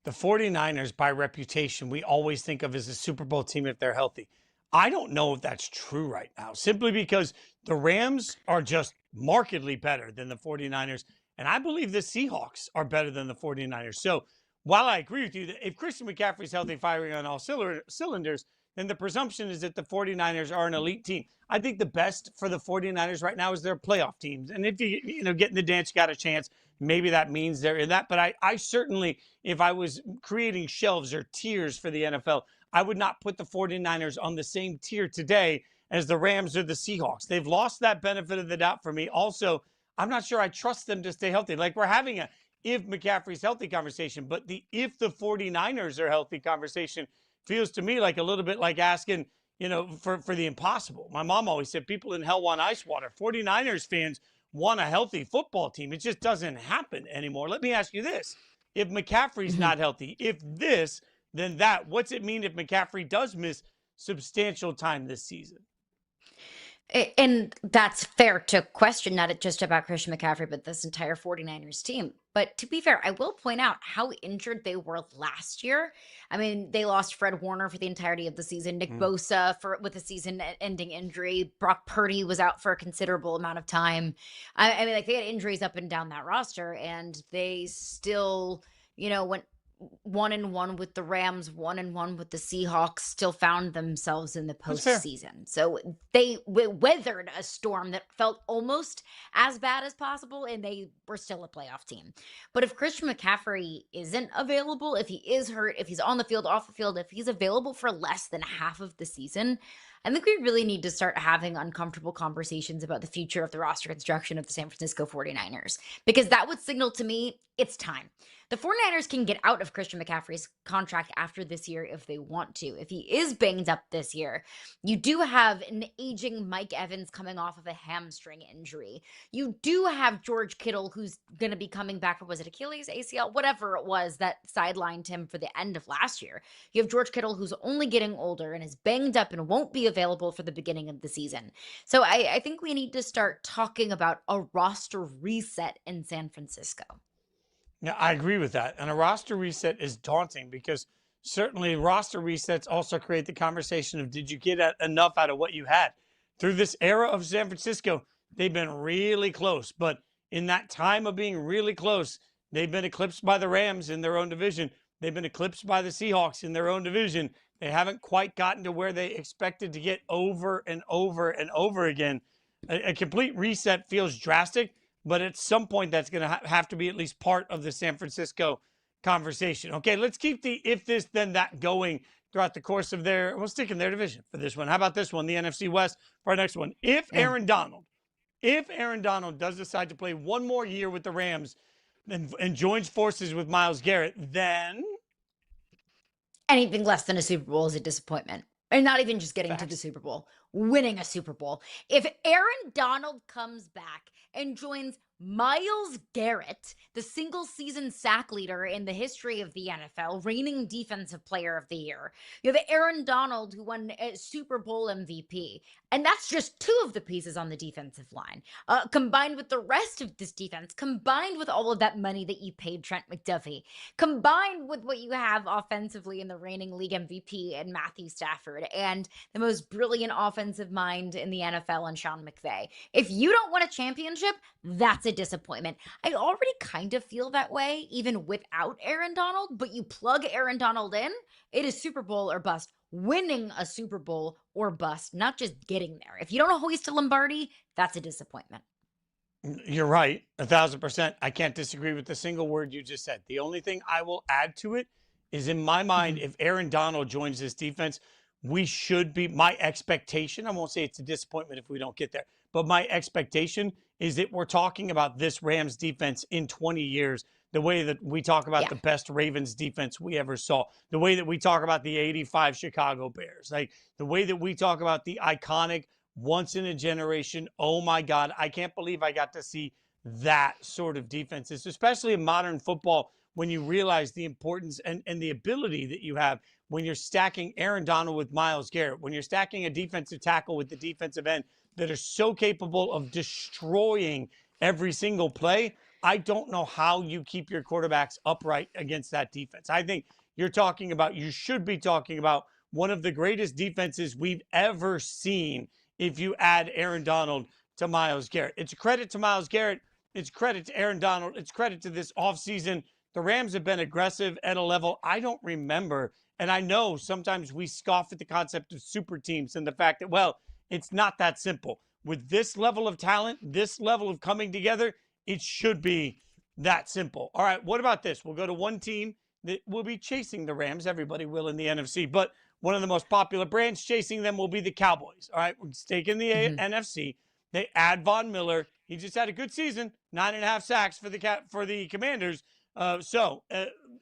the 49ers, by reputation, we always think of as a Super Bowl team if they're healthy. I don't know if that's true right now, simply because the Rams are just markedly better than the 49ers. And I believe the Seahawks are better than the 49ers. So while I agree with you that if Christian McCaffrey's healthy, firing on all cylinders, then the presumption is that the 49ers are an elite team. I think the best for the 49ers right now is their playoff teams. And if you get in the dance, you got a chance. Maybe that means they're in that. But I certainly, if I was creating shelves or tiers for the NFL, I would not put the 49ers on the same tier today as the Rams or the Seahawks. They've lost that benefit of the doubt for me. Also, I'm not sure I trust them to stay healthy. Like, we're having a if McCaffrey's healthy conversation, but the if the 49ers are healthy conversation feels to me like a little bit like asking, for the impossible. My mom always said people in hell want ice water. 49ers fans want a healthy football team. It just doesn't happen anymore. Let me ask you this. If McCaffrey's not healthy, if this, then that, what's it mean if McCaffrey does miss substantial time this season? And that's fair to question, not just about Christian McCaffrey, but this entire 49ers team. But to be fair, I will point out how injured they were last year. I mean, they lost Fred Warner for the entirety of the season, Nick Bosa with a season-ending injury. Brock Purdy was out for a considerable amount of time. I mean, they had injuries up and down that roster, and they still, went 1-1 with the Rams, 1-1 with the Seahawks, still found themselves in the postseason. So they weathered a storm that felt almost as bad as possible, and they were still a playoff team. But if Christian McCaffrey isn't available, if he is hurt, if he's on the field, off the field, if he's available for less than half of the season, I think we really need to start having uncomfortable conversations about the future of the roster construction of the San Francisco 49ers, because that would signal to me it's time. The 49ers can get out of Christian McCaffrey's contract after this year if they want to. If he is banged up this year, you do have an aging Mike Evans coming off of a hamstring injury. You do have George Kittle, who's going to be coming back from, was it Achilles, ACL, whatever it was that sidelined him for the end of last year. You have George Kittle, who's only getting older and is banged up and won't be available for the beginning of the season. So I think we need to start talking about a roster reset in San Francisco. Yeah, I agree with that. And a roster reset is daunting because certainly roster resets also create the conversation of, did you get enough out of what you had? Through this era of San Francisco, they've been really close. But in that time of being really close, they've been eclipsed by the Rams in their own division. They've been eclipsed by the Seahawks in their own division. They haven't quite gotten to where they expected to get over and over and over again. A complete reset feels drastic, but at some point that's going to have to be at least part of the San Francisco conversation. Okay, let's keep the if this, then that going throughout the course of we'll stick in their division for this one. How about this one, the NFC West, for our next one? If Aaron Donald does decide to play one more year with the Rams and joins forces with Myles Garrett, then anything less than a Super Bowl is a disappointment. And not even just getting to the Super Bowl, winning a Super Bowl. If Aaron Donald comes back and joins Myles Garrett, the single season sack leader in the history of the NFL, reigning defensive player of the year. You have Aaron Donald, who won a Super Bowl MVP. And that's just two of the pieces on the defensive line. Combined with the rest of this defense, combined with all of that money that you paid Trent McDuffie, combined with what you have offensively in the reigning league MVP and Matthew Stafford, and the most brilliant offensive mind in the NFL and Sean McVay. If you don't win a championship, that's a disappointment. I already kind of feel that way, even without Aaron Donald, but you plug Aaron Donald in, it is Super Bowl or bust. Winning a Super Bowl or bust, not just getting there. If you don't hoist a Lombardi, that's a disappointment. You're right, 1,000%. I can't disagree with a single word you just said. The only thing I will add to it is, in my mind, if Aaron Donald joins this defense, we should be, my expectation, I won't say it's a disappointment if we don't get there, but my expectation is that we're talking about this Rams defense in 20 years, the way that we talk about the best Ravens defense we ever saw, the way that we talk about the 85 Chicago Bears, like the way that we talk about the iconic once in a generation, oh my God, I can't believe I got to see that sort of defenses, especially in modern football, when you realize the importance and the ability that you have when you're stacking Aaron Donald with Myles Garrett, when you're stacking a defensive tackle with the defensive end that are so capable of destroying every single play. I don't know how you keep your quarterbacks upright against that defense. I think you should be talking about one of the greatest defenses we've ever seen if you add Aaron Donald to Myles Garrett. It's a credit to Myles Garrett. It's credit to Aaron Donald. It's credit to this offseason. The Rams have been aggressive at a level I don't remember. And I know sometimes we scoff at the concept of super teams and the fact that, well, it's not that simple. With this level of talent, this level of coming together, it should be that simple. All right, what about this? We'll go to one team that will be chasing the Rams. Everybody will in the NFC, but one of the most popular brands chasing them will be the Cowboys. All right, we're taking the NFC. They add Von Miller. He just had a good season, 9.5 sacks for the Commanders.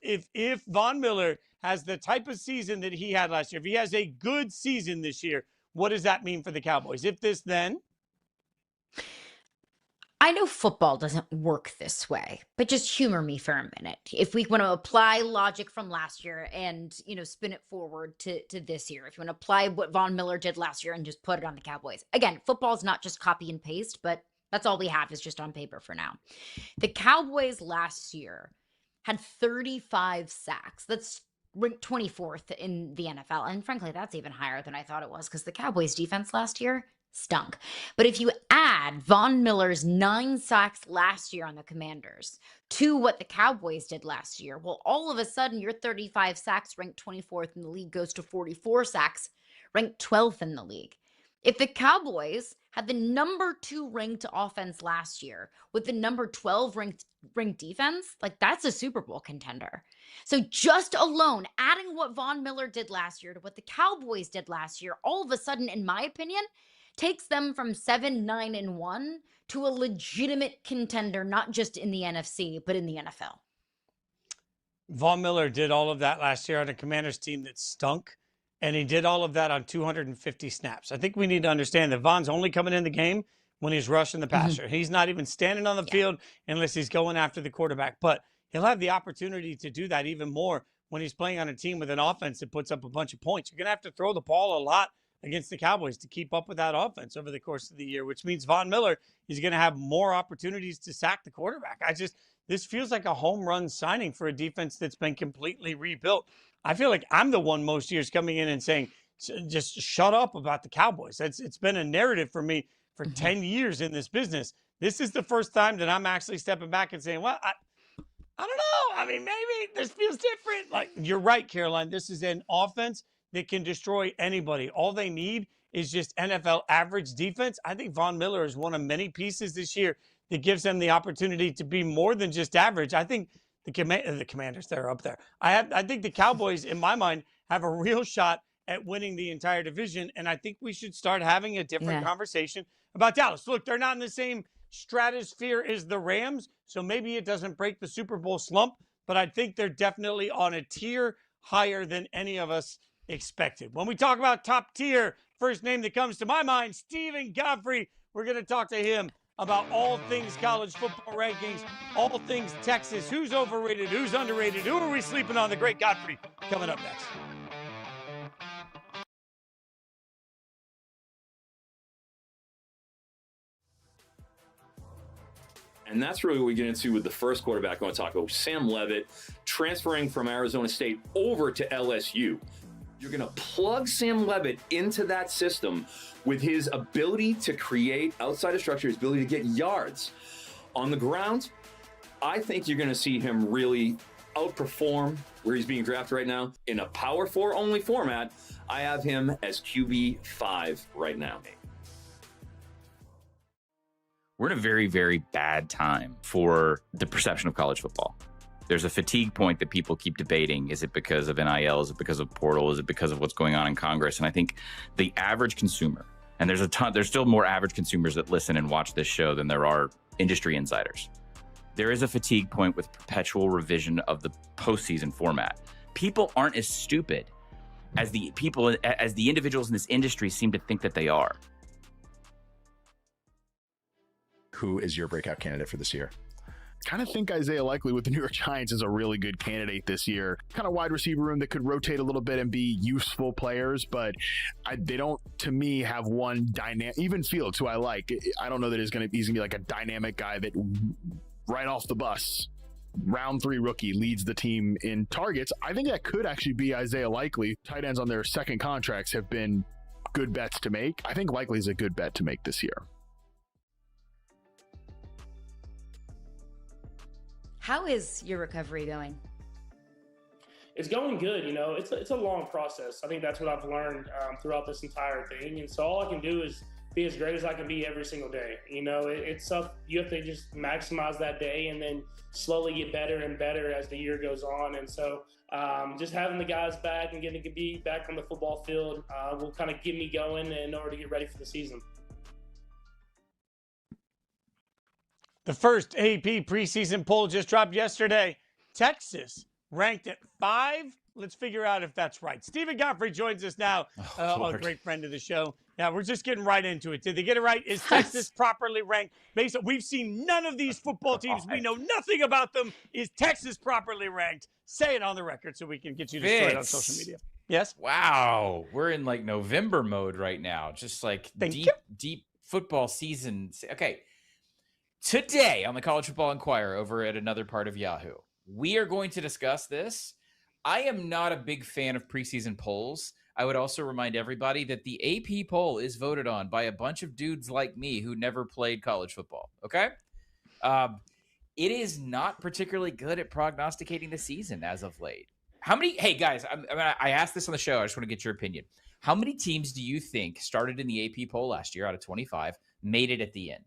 If Von Miller has the type of season that he had last year, if he has a good season this year, what does that mean for the Cowboys? I know football doesn't work this way, but just humor me for a minute. If we want to apply logic from last year and, spin it forward to this year, if you want to apply what Von Miller did last year and just put it on the Cowboys. Again, football is not just copy and paste, but that's all we have is just on paper for now. The Cowboys last year had 35 sacks. That's ranked 24th in the NFL. And frankly, that's even higher than I thought it was because the Cowboys defense last year stunk. But if you add Von Miller's 9 sacks last year on the Commanders to what the Cowboys did last year, well, all of a sudden your 35 sacks ranked 24th in the league goes to 44 sacks ranked 12th in the league. If the Cowboys had the number 2 ranked offense last year with the number 12 ranked defense, like that's a Super Bowl contender. So just alone adding what Von Miller did last year to what the Cowboys did last year, all of a sudden, in my opinion, takes them from 7-9-1 to a legitimate contender, not just in the NFC, but in the NFL. Von Miller did all of that last year on a Commanders team that stunk, and he did all of that on 250 snaps. I think we need to understand that Von's only coming in the game when he's rushing the passer. He's not even standing on the field unless he's going after the quarterback. But he'll have the opportunity to do that even more when he's playing on a team with an offense that puts up a bunch of points. You're going to have to throw the ball a lot against the Cowboys to keep up with that offense over the course of the year, which means Von Miller is going to have more opportunities to sack the quarterback. This feels like a home run signing for a defense that's been completely rebuilt. I feel like I'm the one most years coming in and saying, just shut up about the Cowboys. It's been a narrative for me for 10 years in this business. This is the first time that I'm actually stepping back and saying, well, I don't know. I mean, maybe this feels different. Like, you're right, Caroline. This is an offense that can destroy anybody. All they need is just NFL average defense. I think Von Miller is one of many pieces this year that gives them the opportunity to be more than just average. I think the Commanders, they're up there. I think the Cowboys, in my mind, have a real shot at winning the entire division, and I think we should start having a different conversation about Dallas. Look, they're not in the same stratosphere as the Rams, so maybe it doesn't break the Super Bowl slump, but I think they're definitely on a tier higher than any of us expected. When we talk about top tier, first name that comes to my mind, Stephen Godfrey. We're going to talk to him about all things college football rankings, all things Texas, who's overrated, who's underrated, who are we sleeping on. The great Godfrey coming up next. And that's really what we get into with the first quarterback I want to talk about, Sam Leavitt, transferring from Arizona State over to LSU. You're going to plug Sam Leavitt into that system with his ability to create outside of structure, his ability to get yards. On the ground, I think you're going to see him really outperform where he's being drafted right now. In a Power 4 only format, I have him as QB5 right now. We're in a very, very bad time for the perception of college football. There's a fatigue point that people keep debating. Is it because of NIL? Is it because of portal? Is it because of what's going on in Congress? And I think the average consumer, and there's still more average consumers that listen and watch this show than there are industry insiders. There is a fatigue point with perpetual revision of the postseason format. People aren't as stupid as the individuals in this industry seem to think that they are. Who is your breakout candidate for this year? Kind of think Isaiah Likely with the New York Giants is a really good candidate this year. Kind of wide receiver room that could rotate a little bit and be useful players, but they don't, to me, have one dynamic. Even Fields, who I like, I don't know that he's gonna be like a dynamic guy that right off the bus, round 3 rookie, leads the team in targets. I think that could actually be Isaiah Likely. Tight ends on their second contracts have been good bets to make. I think Likely is a good bet to make this year. How is your recovery going? It's going good. It's a long process. I think that's what I've learned throughout this entire thing. And so all I can do is be as great as I can be every single day. It's tough. You have to just maximize that day and then slowly get better and better as the year goes on. And so just having the guys back and getting to be back on the football field will kind of get me going in order to get ready for the season. The first AP preseason poll just dropped yesterday. Texas ranked at 5. Let's figure out if that's right. Stephen Godfrey joins us now, a great friend of the show. Yeah, we're just getting right into it. Did they get it right? Is Texas properly ranked? We've seen none of these football teams. We know nothing about them. Is Texas properly ranked? Say it on the record so we can get you to share it on social media. Yes? Wow. We're in like November mode right now. Just like deep football season. Okay. Today on the College Football Inquirer over at another part of Yahoo, we are going to discuss this. I am not a big fan of preseason polls. I would also remind everybody that the AP poll is voted on by a bunch of dudes like me who never played college football, okay? It is not particularly good at prognosticating the season as of late. Hey guys, I asked this on the show. I just want to get your opinion. How many teams do you think started in the AP poll last year out of 25 made it at the end?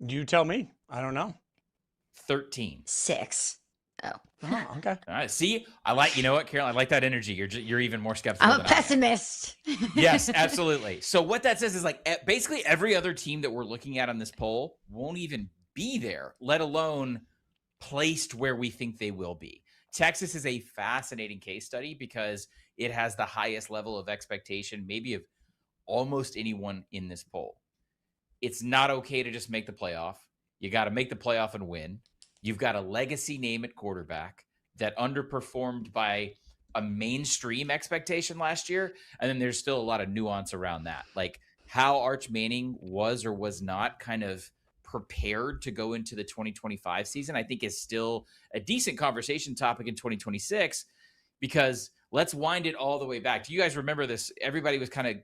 You tell me. I don't know. 13. 6. Oh, okay. All right. See, you know what, Carol? I like that energy. You're even more skeptical. I'm a pessimist. Yes, absolutely. So what that says is basically every other team that we're looking at on this poll won't even be there, let alone placed where we think they will be. Texas is a fascinating case study because it has the highest level of expectation, maybe of almost anyone in this poll. It's not okay to just make the playoff. You got to make the playoff and win. You've got a legacy name at quarterback that underperformed by a mainstream expectation last year. And then there's still a lot of nuance around that. Like how Arch Manning was or was not kind of prepared to go into the 2025 season, I think is still a decent conversation topic in 2026, because let's wind it all the way back. Do you guys remember this? Everybody was kind of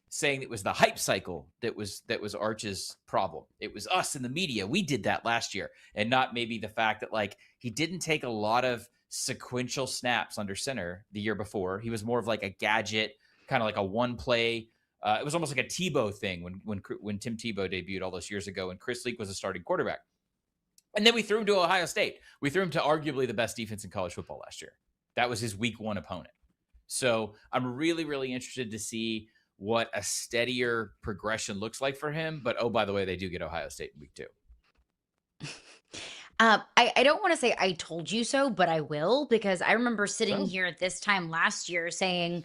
saying it was the hype cycle that was Arch's problem. It was us in the media. We did that last year, and not maybe the fact that he didn't take a lot of sequential snaps under center the year before. He was more of like a gadget, kind of like a one play. It was almost like a Tebow thing when Tim Tebow debuted all those years ago and Chris Leak was a starting quarterback. And then we threw him to Ohio State. We threw him to arguably the best defense in college football last year. That was his week 1 opponent. So I'm really, really interested to see what a steadier progression looks like for him. But, oh, by the way, they do get Ohio State in week 2. I don't want to say I told you so, but I will, because I remember sitting here at this time last year saying,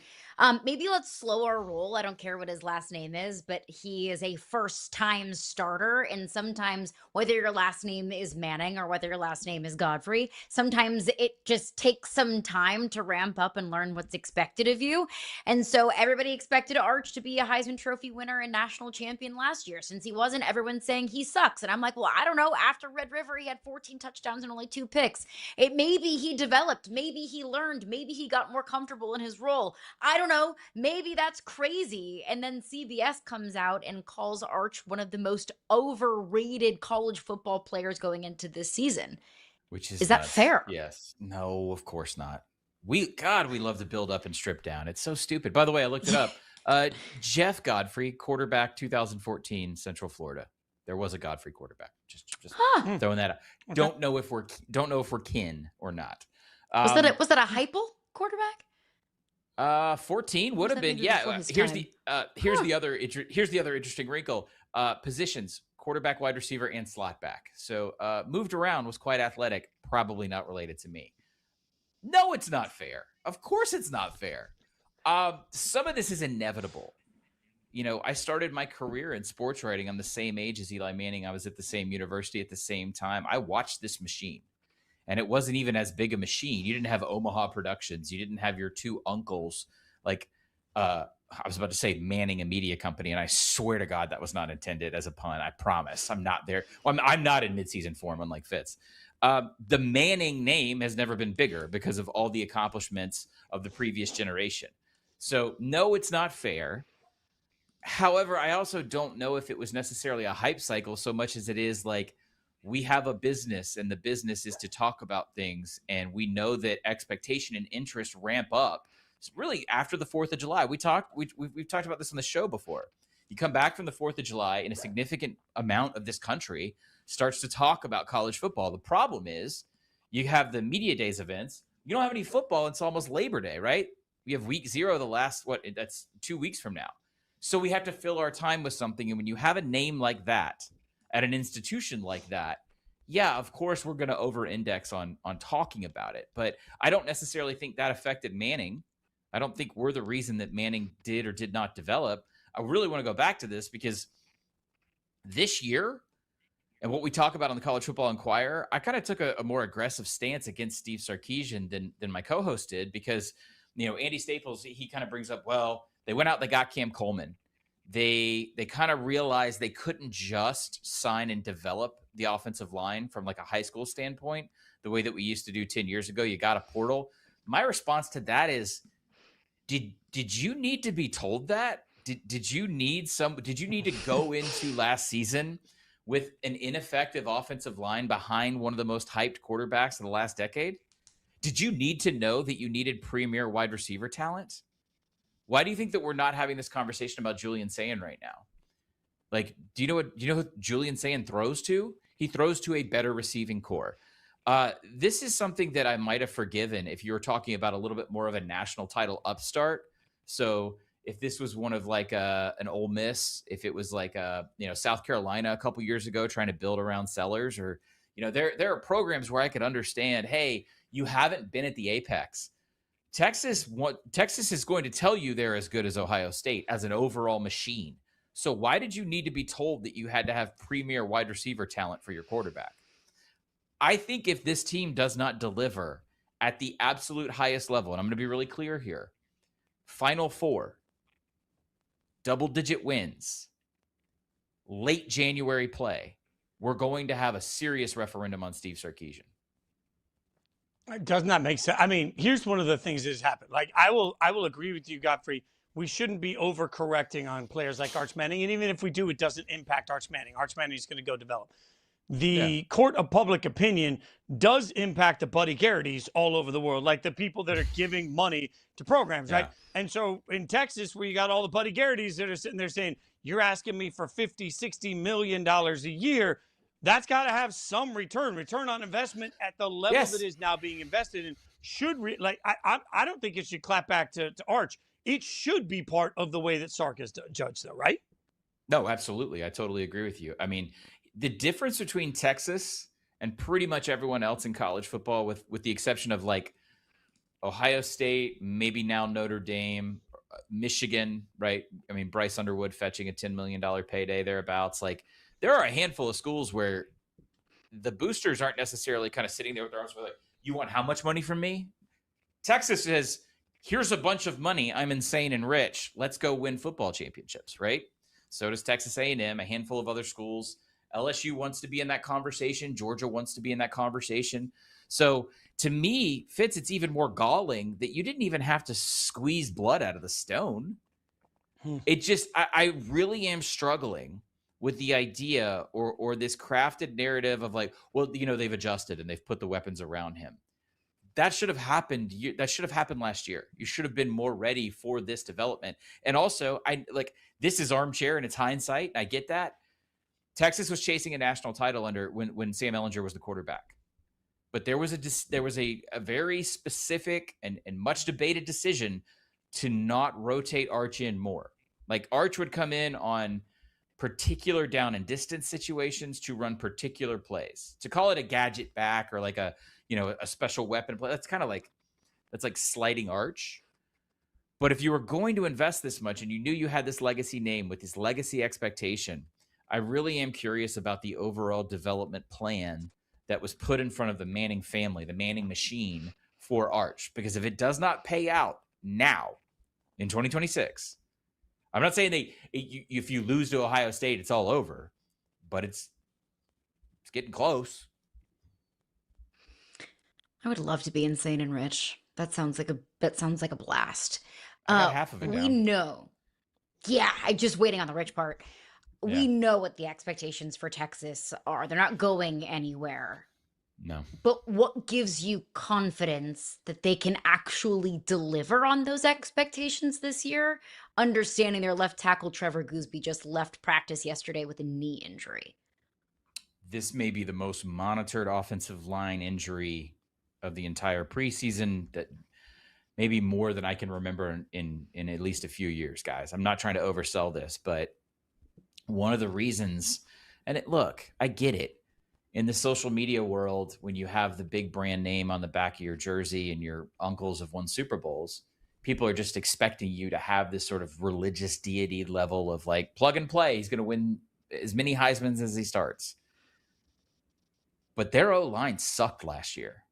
maybe let's slow our roll. I don't care what his last name is, but he is a first-time starter. And sometimes, whether your last name is Manning or whether your last name is Godfrey, sometimes it just takes some time to ramp up and learn what's expected of you. And so everybody expected Arch to be a Heisman Trophy winner and national champion last year. Since he wasn't, everyone's saying he sucks. And I'm like, well, I don't know. After Red River, he had 14 touchdowns and only 2 picks. Maybe he developed. Maybe he learned. Maybe he got more comfortable in his role. I don't know, maybe that's crazy. And then CBS comes out and calls Arch one of the most overrated college football players going into this season. Which is that nuts. fair? Yes. No, of course not. We love to build up and strip down. It's so stupid. By the way, I looked it up. Jeff Godfrey, quarterback, 2014, Central Florida. There was a Godfrey quarterback. Just throwing that out. Okay. Don't know if we're kin or not. Was that a Heupel quarterback? 14 would have been. maybe Yeah. before his Here's time? the other interesting wrinkle. Positions: quarterback, wide receiver, and slot back. So moved around, was quite athletic. Probably not related to me. No, it's not fair. Of course it's not fair. Some of this is inevitable. You know, I started my career in sports writing. I'm the same age as Eli Manning. I was at the same university at the same time. I watched this machine, and it wasn't even as big a machine. You didn't have Omaha Productions. You didn't have your two uncles. Like, I was about to say Manning, a media company, and I swear to God that was not intended as a pun. I promise. I'm not there. Well, I'm not in midseason form, unlike Fitz. The Manning name has never been bigger because of all the accomplishments of the previous generation. So, no, it's not fair. However, I also don't know if it was necessarily a hype cycle so much as it is like we have a business and the business is to talk about things. And we know that expectation and interest ramp up. It's really after the 4th of July. We've talked about this on the show before. You come back from the 4th of July and a significant amount of this country starts to talk about college football. The problem is you have the media days events. You don't have any football. It's almost Labor Day, right? We have week 0, the last, that's 2 weeks from now. So we have to fill our time with something. And when you have a name like that at an institution like that, yeah, of course, we're going to over-index on talking about it. But I don't necessarily think that affected Manning. I don't think we're the reason that Manning did or did not develop. I really want to go back to this because this year, and what we talk about on the College Football Inquirer, I kind of took a more aggressive stance against Steve Sarkisian than my co-host did because, you know, Andy Staples, he kind of brings up, well, they went out, they got Cam Coleman. They kind of realized they couldn't just sign and develop the offensive line from like a high school standpoint, the way that we used to do 10 years ago. You got a portal. My response to that is, did you need to be told that? Did you need to go into last season with an ineffective offensive line behind one of the most hyped quarterbacks of the last decade? Did you need to know that you needed premier wide receiver talent? Why do you think that we're not having this conversation about Julian Sayin right now? Like, do you know who Julian Sayin throws to? He throws to a better receiving core. This is something that I might have forgiven if you were talking about a little bit more of a national title upstart. So if this was one of like an Ole Miss, if it was like South Carolina a couple years ago trying to build around Sellers, or there are programs where I could understand, hey, you haven't been at the apex. Texas is going to tell you they're as good as Ohio State as an overall machine. So why did you need to be told that you had to have premier wide receiver talent for your quarterback? I think if this team does not deliver at the absolute highest level, and I'm going to be really clear here, Final Four, double-digit wins, late January play, we're going to have a serious referendum on Steve Sarkisian. It does not make sense. I mean, here's one of the things that has happened. Like, I will agree with you, Godfrey. We shouldn't be overcorrecting on players like Arch Manning. And even if we do, it doesn't impact Arch Manning. Arch Manning is going to go develop. The court of public opinion does impact the Buddy Garrity's all over the world, like the people that are giving money to programs, right? And so in Texas, where you got all the Buddy Garrity's that are sitting there saying, you're asking me for $50-60 million a year, that's got to have some return on investment at the level that is now being invested in. I don't think it should clap back to Arch. It should be part of the way that Sark is judged, though, right? No, absolutely. I totally agree with you. I mean, the difference between Texas and pretty much everyone else in college football, with the exception of like Ohio State, maybe now Notre Dame, Michigan, right? I mean, Bryce Underwood fetching a $10 million payday thereabouts. Like, there are a handful of schools where the boosters aren't necessarily kind of sitting there with their arms like, you want how much money from me? Texas says, here's a bunch of money. I'm insane and rich. Let's go win football championships, right? So does Texas A&M, a handful of other schools. LSU wants to be in that conversation. Georgia wants to be in that conversation. So to me, Fitz, it's even more galling that you didn't even have to squeeze blood out of the stone. It just, I really am struggling with the idea or this crafted narrative of like, well, they've adjusted and they've put the weapons around him. That should have happened. That should have happened last year. You should have been more ready for this development. And also, this is armchair and it's hindsight. I get that. Texas was chasing a national title when Sam Ehlinger was the quarterback. But there was a very specific and much debated decision to not rotate Arch in more. Like Arch would come in on particular down and distance situations to run particular plays. To call it a gadget back or like a special weapon play, that's like sliding Arch. But if you were going to invest this much and you knew you had this legacy name with this legacy expectation, I really am curious about the overall development plan that was put in front of the Manning family, the Manning machine for Arch. Because if it does not pay out now in 2026, I'm not saying if you lose to Ohio State, it's all over, but it's getting close. I would love to be insane and rich. That sounds like a blast. I got half of it We down. know. Yeah, I'm just waiting on the rich part. Yeah. We know what the expectations for Texas are. They're not going anywhere. No. But what gives you confidence that they can actually deliver on those expectations this year? Understanding their left tackle Trevor Gooseby just left practice yesterday with a knee injury. This may be the most monitored offensive line injury of the entire preseason, that maybe more than I can remember in at least a few years, guys. I'm not trying to oversell this, but one of the reasons, look, I get it. In the social media world, when you have the big brand name on the back of your jersey and your uncles have won Super Bowls, people are just expecting you to have this sort of religious deity level of like plug and play. He's going to win as many Heismans as he starts. But their O-line sucked last year.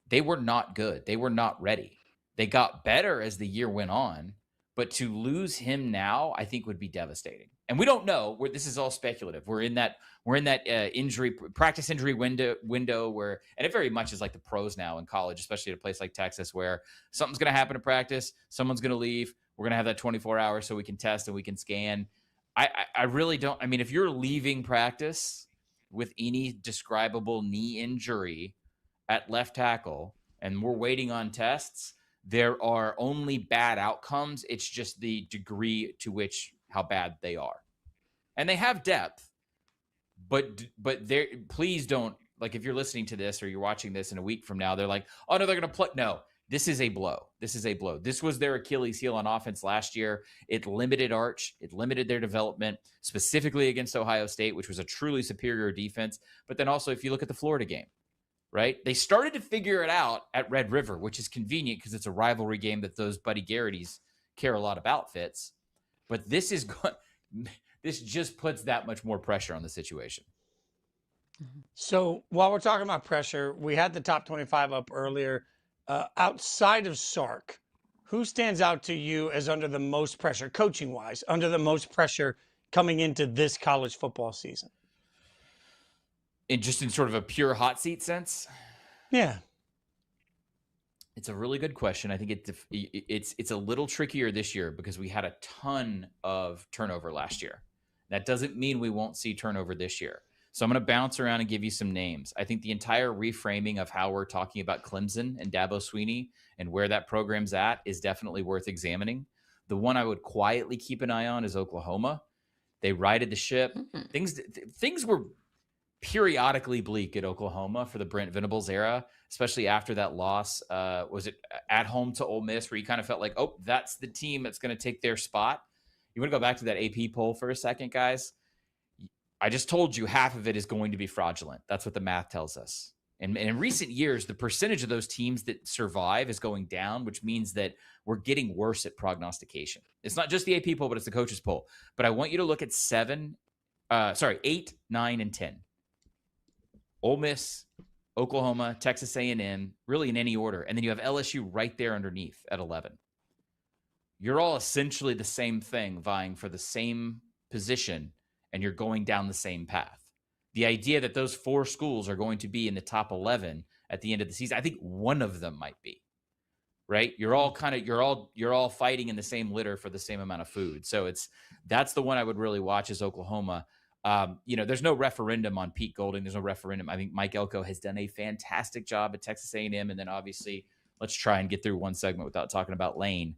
They were not good. They were not ready. They got better as the year went on, but to lose him now, I think would be devastating. And we don't know. This is all speculative. We're in that practice injury window where, and it very much is like the pros now in college, especially at a place like Texas, where something's going to happen in practice, someone's going to leave. We're going to have that 24 hours so we can test and we can scan. I really don't. I mean, if you're leaving practice with any describable knee injury at left tackle and we're waiting on tests, there are only bad outcomes. It's just the degree to which how bad they are. And they have depth, but please don't, like, if you're listening to this or you're watching this in a week from now, they're like, oh no, they're going to play. No, this is a blow. This is a blow. This was their Achilles heel on offense last year. It limited Arch. It limited their development, specifically against Ohio State, which was a truly superior defense. But then also, if you look at the Florida game, right? They started to figure it out at Red River, which is convenient because it's a rivalry game that those Buddy Garrity's care a lot about, Fitz. But this just puts that much more pressure on the situation. So while we're talking about pressure, we had the top 25 up earlier. Outside of Sark, who stands out to you as under the most pressure, coaching-wise, under the most pressure coming into this college football season? In sort of a pure hot seat sense? Yeah. It's a really good question. I think it's a little trickier this year because we had a ton of turnover last year. That doesn't mean we won't see turnover this year. So I'm going to bounce around and give you some names. I think the entire reframing of how we're talking about Clemson and Dabo Swinney and where that program's at is definitely worth examining. The one I would quietly keep an eye on is Oklahoma. They righted the ship. Things were periodically bleak at Oklahoma for the Brent Venables era, especially after that loss. Was it at home to Ole Miss where you kind of felt like, oh, that's the team that's going to take their spot? You want to go back to that AP poll for a second, guys? I just told you half of it is going to be fraudulent. That's what the math tells us. And in recent years, the percentage of those teams that survive is going down, which means that we're getting worse at prognostication. It's not just the AP poll, but it's the coaches poll. But I want you to look at 8, 9, and 10. Ole Miss, Oklahoma, Texas A&M, really in any order. And then you have LSU right there underneath at 11. You're all essentially the same thing, vying for the same position, and you're going down the same path. The idea that those four schools are going to be in the top 11 at the end of the season. I think one of them might be, right? You're all fighting in the same litter for the same amount of food. So that's the one I would really watch is Oklahoma. There's no referendum on Pete Golding. There's no referendum. I think Mike Elko has done a fantastic job at Texas A&M. And then obviously let's try and get through one segment without talking about Lane.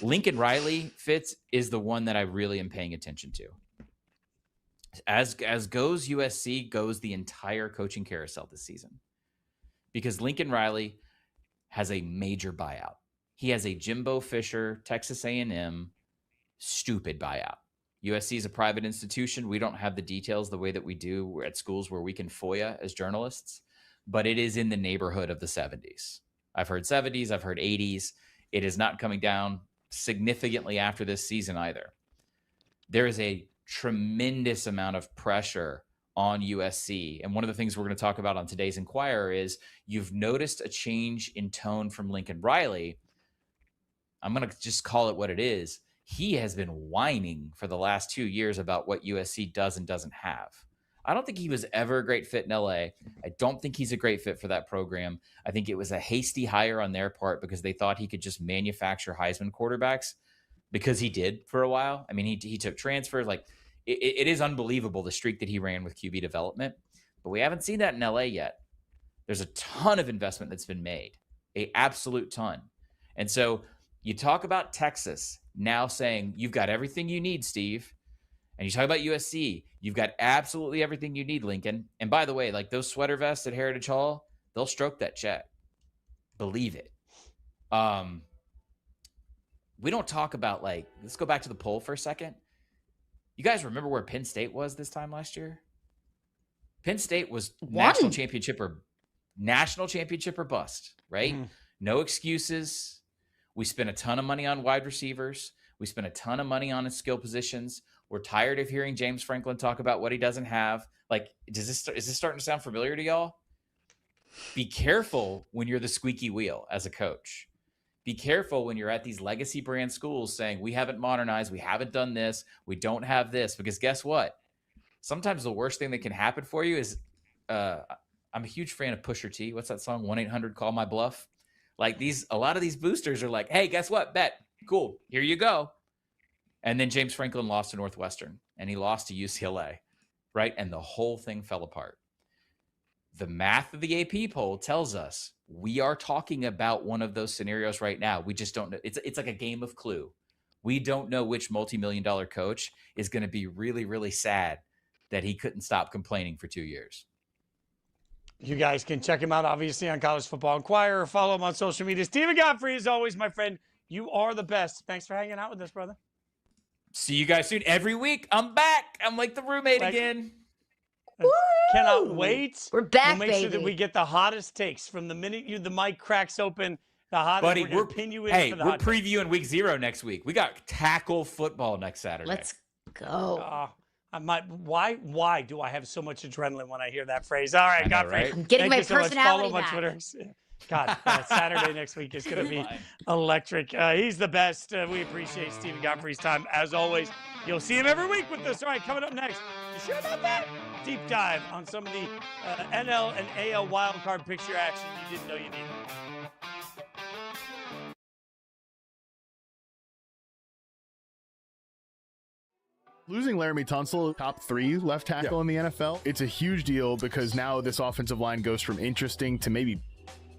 Lincoln Riley Fitz is the one that I really am paying attention to. As goes USC, goes the entire coaching carousel this season. Because Lincoln Riley has a major buyout. He has a Jimbo Fisher, Texas A&M, stupid buyout. USC is a private institution. We don't have the details the way that we do at schools where we can FOIA as journalists, but it is in the neighborhood of the 70s. I've heard 70s, I've heard 80s. It is not coming down significantly after this season either. There is a tremendous amount of pressure on USC. And one of the things we're going to talk about on today's Inquirer is you've noticed a change in tone from Lincoln Riley. I'm going to just call it what it is. He has been whining for the last 2 years about what USC does and doesn't have. I don't think he was ever a great fit in LA. I don't think he's a great fit for that program. I think it was a hasty hire on their part because they thought he could just manufacture Heisman quarterbacks because he did for a while. I mean, he took transfers. Like it is unbelievable the streak that he ran with QB development, but we haven't seen that in LA yet. There's a ton of investment that's been made, a absolute ton. And so you talk about Texas now saying you've got everything you need, Steve. And you talk about USC, you've got absolutely everything you need, Lincoln. And by the way, like those sweater vests at Heritage Hall, they'll stroke that check. Believe it. We don't talk about let's go back to the poll for a second. You guys remember where Penn State was this time last year? Penn State was national championship or bust, right? Mm. No excuses. We spent a ton of money on wide receivers. We spent a ton of money on skill positions. We're tired of hearing James Franklin talk about what he doesn't have. Is this starting to sound familiar to y'all? Be careful when you're the squeaky wheel as a coach. Be careful when you're at these legacy brand schools saying, we haven't modernized, we haven't done this, we don't have this. Because guess what? Sometimes the worst thing that can happen for you is, I'm a huge fan of Pusha T. What's that song? 1-800 Call My Bluff. A lot of these boosters are like, hey, guess what? Bet. Cool. Here you go. And then James Franklin lost to Northwestern and he lost to UCLA, right? And the whole thing fell apart. The math of the AP poll tells us we are talking about one of those scenarios right now. We just don't know. It's like a game of Clue. We don't know which multi-million-dollar coach is going to be really, really sad that he couldn't stop complaining for 2 years. You guys can check him out, obviously, on College Football Inquirer. Follow him on social media. Stephen Godfrey, as always, my friend, you are the best. Thanks for hanging out with us, brother. See you guys soon. Every week, I'm back. I'm like the roommate again. Cannot wait. We're back, we'll make sure that we get the hottest takes from the minute the mic cracks open. The hottest. Buddy, we're pin you in for the we're hot previewing week 0 next week. We got tackle football next Saturday. Let's go. Why do I have so much adrenaline when I hear that phrase? All right, Godfrey. Right? I'm getting my personality Follow back. my Twitter. God, Saturday next week is going to be electric. He's the best. We appreciate Stephen Godfrey's time, as always. You'll see him every week with us. All right, coming up next, you sure about that? Deep dive on some of the NL and AL wildcard picture action you didn't know you needed. Losing Laramie Tunsil, top 3 left tackle in the NFL, it's a huge deal because now this offensive line goes from interesting to maybe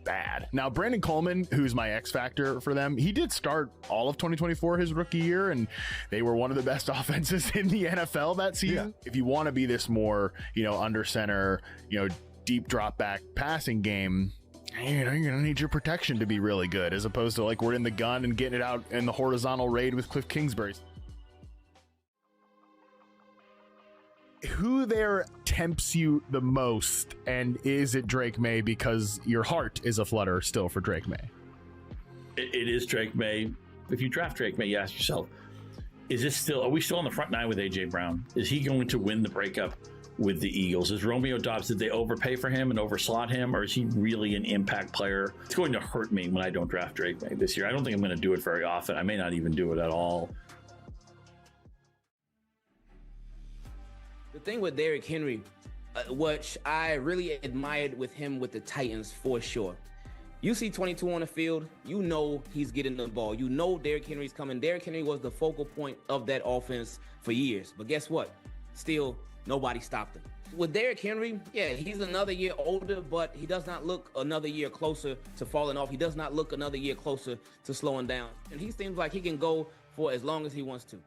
bad. Now, Brandon Coleman, who's my X factor for them, he did start all of 2024, his rookie year, and they were one of the best offenses in the NFL that season. Yeah. If you want to be this more, under center, deep drop back passing game, you're going to need your protection to be really good, as opposed to we're in the gun and getting it out in the horizontal raid with Cliff Kingsbury. Who there tempts you the most, and is it Drake May because your heart is aflutter still for Drake May? It is Drake May. If you draft Drake May, you ask yourself, are we still on the front 9 with A.J. Brown? Is he going to win the breakup with the Eagles? Is Romeo Doubs, did they overpay for him and overslot him, or is he really an impact player? It's going to hurt me when I don't draft Drake May this year. I don't think I'm going to do it very often. I may not even do it at all. The thing with Derrick Henry, which I really admired with him with the Titans for sure. You see 22 on the field, you know he's getting the ball. You know Derrick Henry's coming. Derrick Henry was the focal point of that offense for years. But guess what? Still, nobody stopped him. With Derrick Henry, yeah, he's another year older, but he does not look another year closer to falling off. He does not look another year closer to slowing down. And he seems like he can go for as long as he wants to.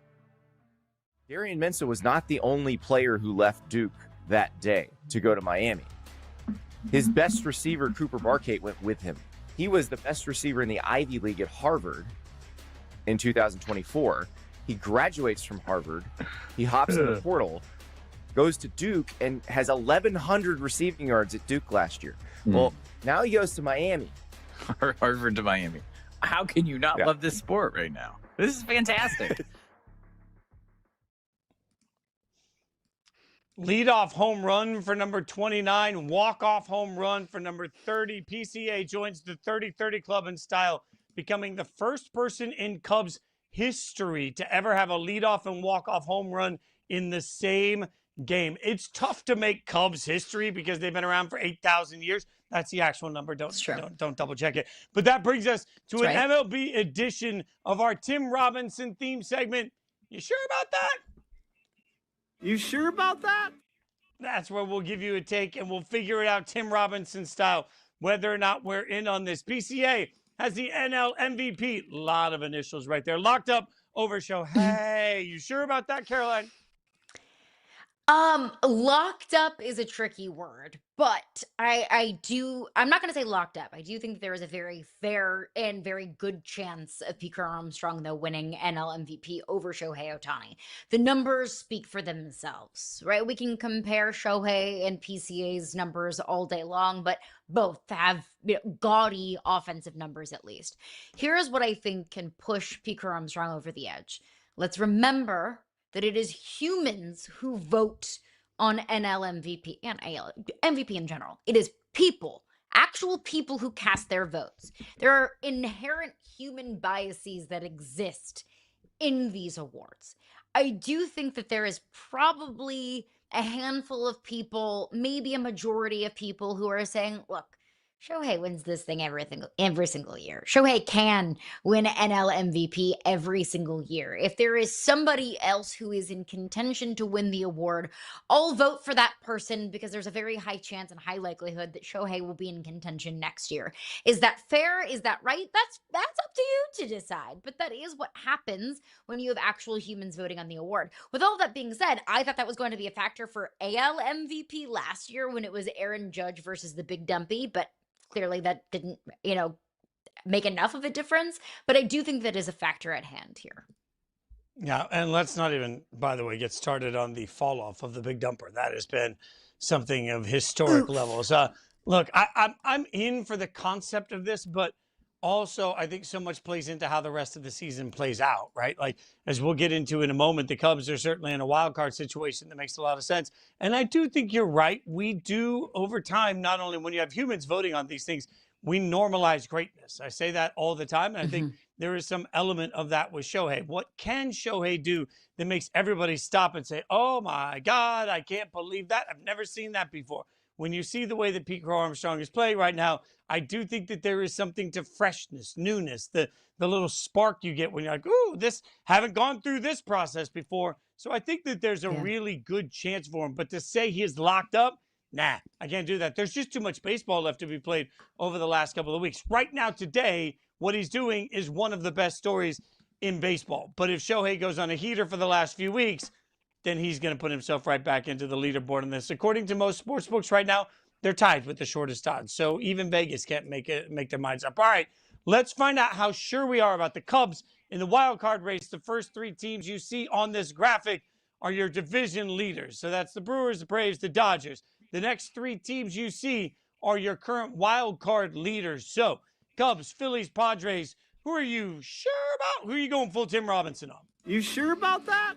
Darian Mensah was not the only player who left Duke that day to go to Miami. His best receiver, Cooper Barkate, went with him. He was the best receiver in the Ivy League at Harvard in 2024. He graduates from Harvard. He hops in the portal, goes to Duke, and has 1,100 receiving yards at Duke last year. Well, now he goes to Miami. Harvard to Miami. How can you not love this sport right now? This is fantastic. Leadoff home run for number 29, walk-off home run for number 30. PCA joins the 30-30 club in style, becoming the first person in Cubs history to ever have a leadoff and walk-off home run in the same game. It's tough to make Cubs history because they've been around for 8,000 years. That's the actual number. Don't double check it. But that brings us to an MLB edition of our Tim Robinson theme segment. You sure about that? You sure about that? That's where we'll give you a take and we'll figure it out Tim Robinson style, whether or not we're in on this. PCA has the NL MVP. A lot of initials right there. Locked up over show. Hey, you sure about that, Caroline? Locked up is a tricky word, but I'm not going to say locked up. I do think there is a very fair and very good chance of Pete Armstrong, though, winning NL MVP over Shohei Ohtani. The numbers speak for themselves, right? We can compare Shohei and PCA's numbers all day long, but both have gaudy offensive numbers at least. Here's what I think can push Pete Armstrong over the edge. Let's remember that it is humans who vote on NL MVP and AL MVP in general. It is people, actual people who cast their votes. There are inherent human biases that exist in these awards. I do think that there is probably a handful of people, maybe a majority of people who are saying, look, Shohei wins this thing every single year. Shohei can win NL MVP every single year. If there is somebody else who is in contention to win the award, I'll vote for that person because there's a very high chance and high likelihood that Shohei will be in contention next year. Is that fair? Is that right? That's up to you to decide. But that is what happens when you have actual humans voting on the award. With all that being said, I thought that was going to be a factor for AL MVP last year when it was Aaron Judge versus the Big Dumpy, but clearly that didn't, make enough of a difference. But I do think that is a factor at hand here. Yeah, and let's not even, by the way, get started on the fall off of the Big Dumper. That has been something of historic levels. Look, I'm in for the concept of this, but also I think so much plays into how the rest of the season plays out, right? Like, as we'll get into in a moment, the Cubs are certainly in a wild card situation that makes a lot of sense. And I do think you're right. We do, over time, not only when you have humans voting on these things, we normalize greatness. I say that all the time, and I think there is some element of that with Shohei. What can Shohei do that makes everybody stop and say, oh my God, I can't believe that. I've never seen that before. When you see the way that Pete Armstrong is playing right now, I do think that there is something to freshness, newness, the little spark you get when you're like, ooh, haven't gone through this process before. So I think that there's a really good chance for him. But to say he is locked up, nah, I can't do that. There's just too much baseball left to be played over the last couple of weeks. Right now, today, what he's doing is one of the best stories in baseball. But if Shohei goes on a heater for the last few weeks, then he's going to put himself right back into the leaderboard in this. According to most sports books right now, they're tied with the shortest odds. So even Vegas can't make their minds up. All right, let's find out how sure we are about the Cubs in the wild card race. The first three teams you see on this graphic are your division leaders. So that's the Brewers, the Braves, the Dodgers. The next three teams you see are your current wild card leaders. So Cubs, Phillies, Padres, who are you sure about? Who are you going full Tim Robinson on? You sure about that?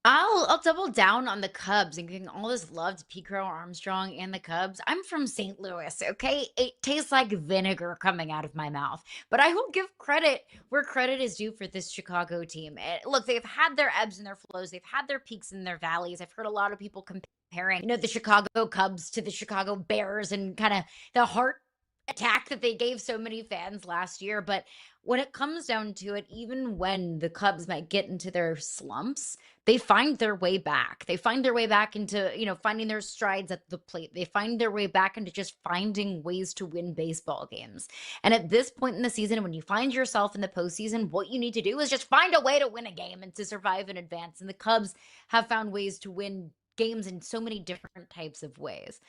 I'll double down on the Cubs and giving all this love to Pete Armstrong and the Cubs. I'm from St. Louis, okay? It tastes like vinegar coming out of my mouth. But I will give credit where credit is due for this Chicago team. Look, they've had their ebbs and their flows. They've had their peaks and their valleys. I've heard a lot of people compare comparing, the Chicago Cubs to the Chicago Bears and kind of the heart attack that they gave so many fans last year. But when it comes down to it, even when the Cubs might get into their slumps, they find their way back. They find their way back into, finding their strides at the plate. They find their way back into just finding ways to win baseball games. And at this point in the season, when you find yourself in the postseason, what you need to do is just find a way to win a game and to survive and advance. And the Cubs have found ways to win games in so many different types of ways.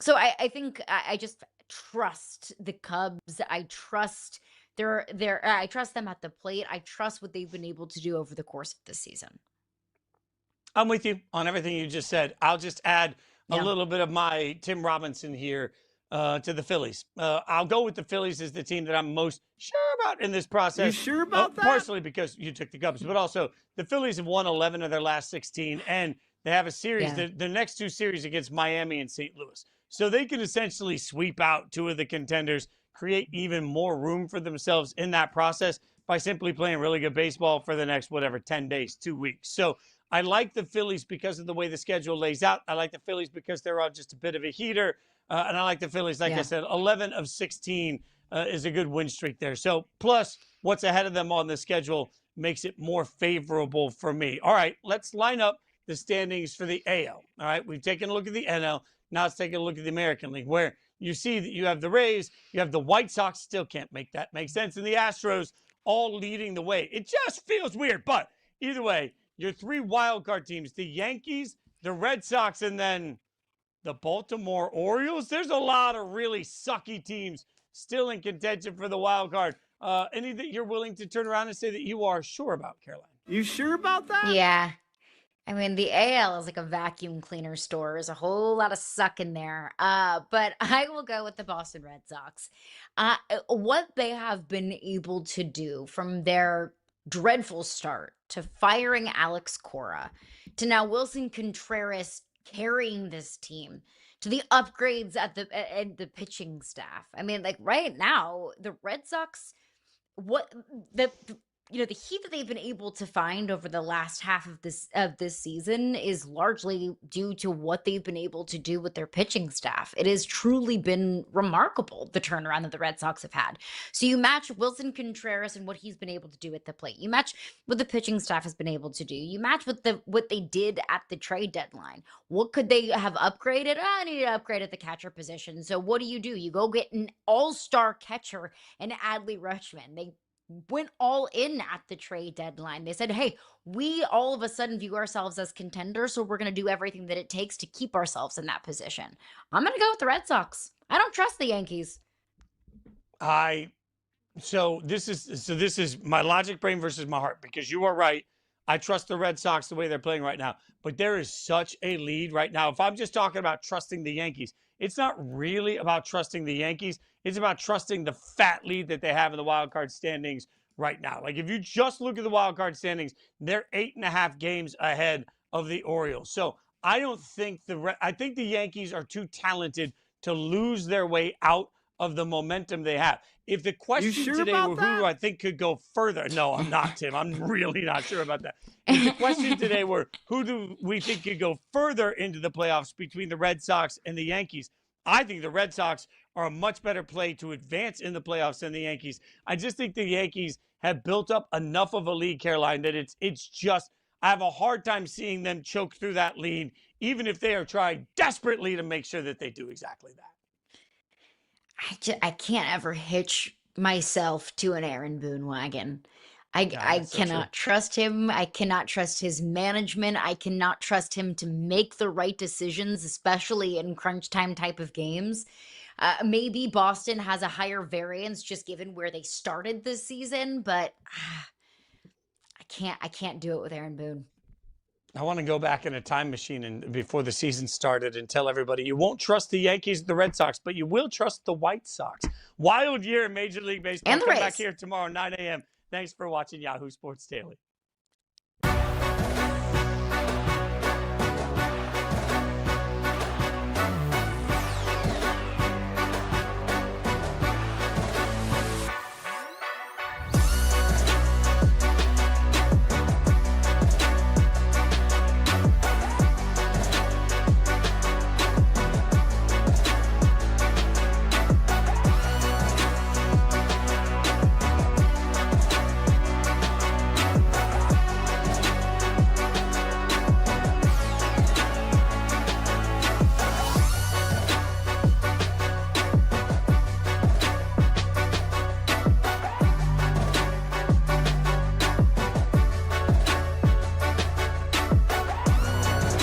So I think I just trust the Cubs. I trust I trust them at the plate. I trust what they've been able to do over the course of this season. I'm with you on everything you just said. I'll just add a little bit of my Tim Robinson here to the Phillies. I'll go with the Phillies as the team that I'm most sure about in this process. You sure about that? Partially because you took the Cubs, but also the Phillies have won 11 of their last 16, and they have a series, the next two series against Miami and St. Louis. So they can essentially sweep out two of the contenders, create even more room for themselves in that process by simply playing really good baseball for the next, 10 days, 2 weeks. So I like the Phillies because of the way the schedule lays out. I like the Phillies because they're on just a bit of a heater. And I like the Phillies, like I said, 11 of 16 is a good win streak there. So plus what's ahead of them on the schedule makes it more favorable for me. All right, let's line up the standings for the AL. All right, we've taken a look at the NL. Now let's take a look at the American League, where you see that you have the Rays, you have the White Sox, still can't make that make sense, and the Astros all leading the way. It just feels weird, but either way, your three wild card teams, the Yankees, the Red Sox, and then the Baltimore Orioles. There's a lot of really sucky teams still in contention for the wild card. Any that you're willing to turn around and say that you are sure about, Caroline? You sure about that? Yeah. I mean, the AL is like a vacuum cleaner store. There's a whole lot of suck in there. But I will go with the Boston Red Sox. What they have been able to do from their dreadful start to firing Alex Cora to now Wilson Contreras carrying this team to the upgrades at the pitching staff. I mean, like right now, the Red Sox, the heat that they've been able to find over the last half of this season is largely due to what they've been able to do with their pitching staff. It has truly been remarkable, the turnaround that the Red Sox have had. So you match Wilson Contreras and what he's been able to do at the plate. You match what the pitching staff has been able to do. You match what they did at the trade deadline. What could they have upgraded? I need to upgrade at the catcher position. So what do? You go get an all-star catcher in Adley Rutschman. They went all in at the trade deadline. They said, hey, we all of a sudden view ourselves as contenders, so we're going to do everything that it takes to keep ourselves in that position. I'm going to go with the Red Sox. I don't trust the Yankees. So this is my logic brain versus my heart, because you are right. I trust the Red Sox the way they're playing right now, but there is such a lead right now. If I'm just talking about trusting the Yankees, it's not really about trusting the Yankees. It's about trusting the fat lead that they have in the wild card standings right now. Like if you just look at the wild card standings, they're 8.5 games ahead of the Orioles. So I think the Yankees are too talented to lose their way out of the momentum they have. If the question today were who do I think could go further? No, I'm not, Tim. I'm really not sure about that. If the question today were who do we think could go further into the playoffs between the Red Sox and the Yankees, I think the Red Sox are a much better play to advance in the playoffs than the Yankees. I just think the Yankees have built up enough of a lead, Caroline, that it's just I have a hard time seeing them choke through that lead, even if they are trying desperately to make sure that they do exactly that. I can't ever hitch myself to an Aaron Boone wagon. I cannot trust him. I cannot trust his management. I cannot trust him to make the right decisions, especially in crunch time type of games. Maybe Boston has a higher variance just given where they started this season, but I can't do it with Aaron Boone. I want to go back in a time machine and before the season started and tell everybody you won't trust the Yankees, the Red Sox, but you will trust the White Sox. Wild year in Major League Baseball. And the Come Rays. back here tomorrow, 9 a.m. Thanks for watching Yahoo Sports Daily.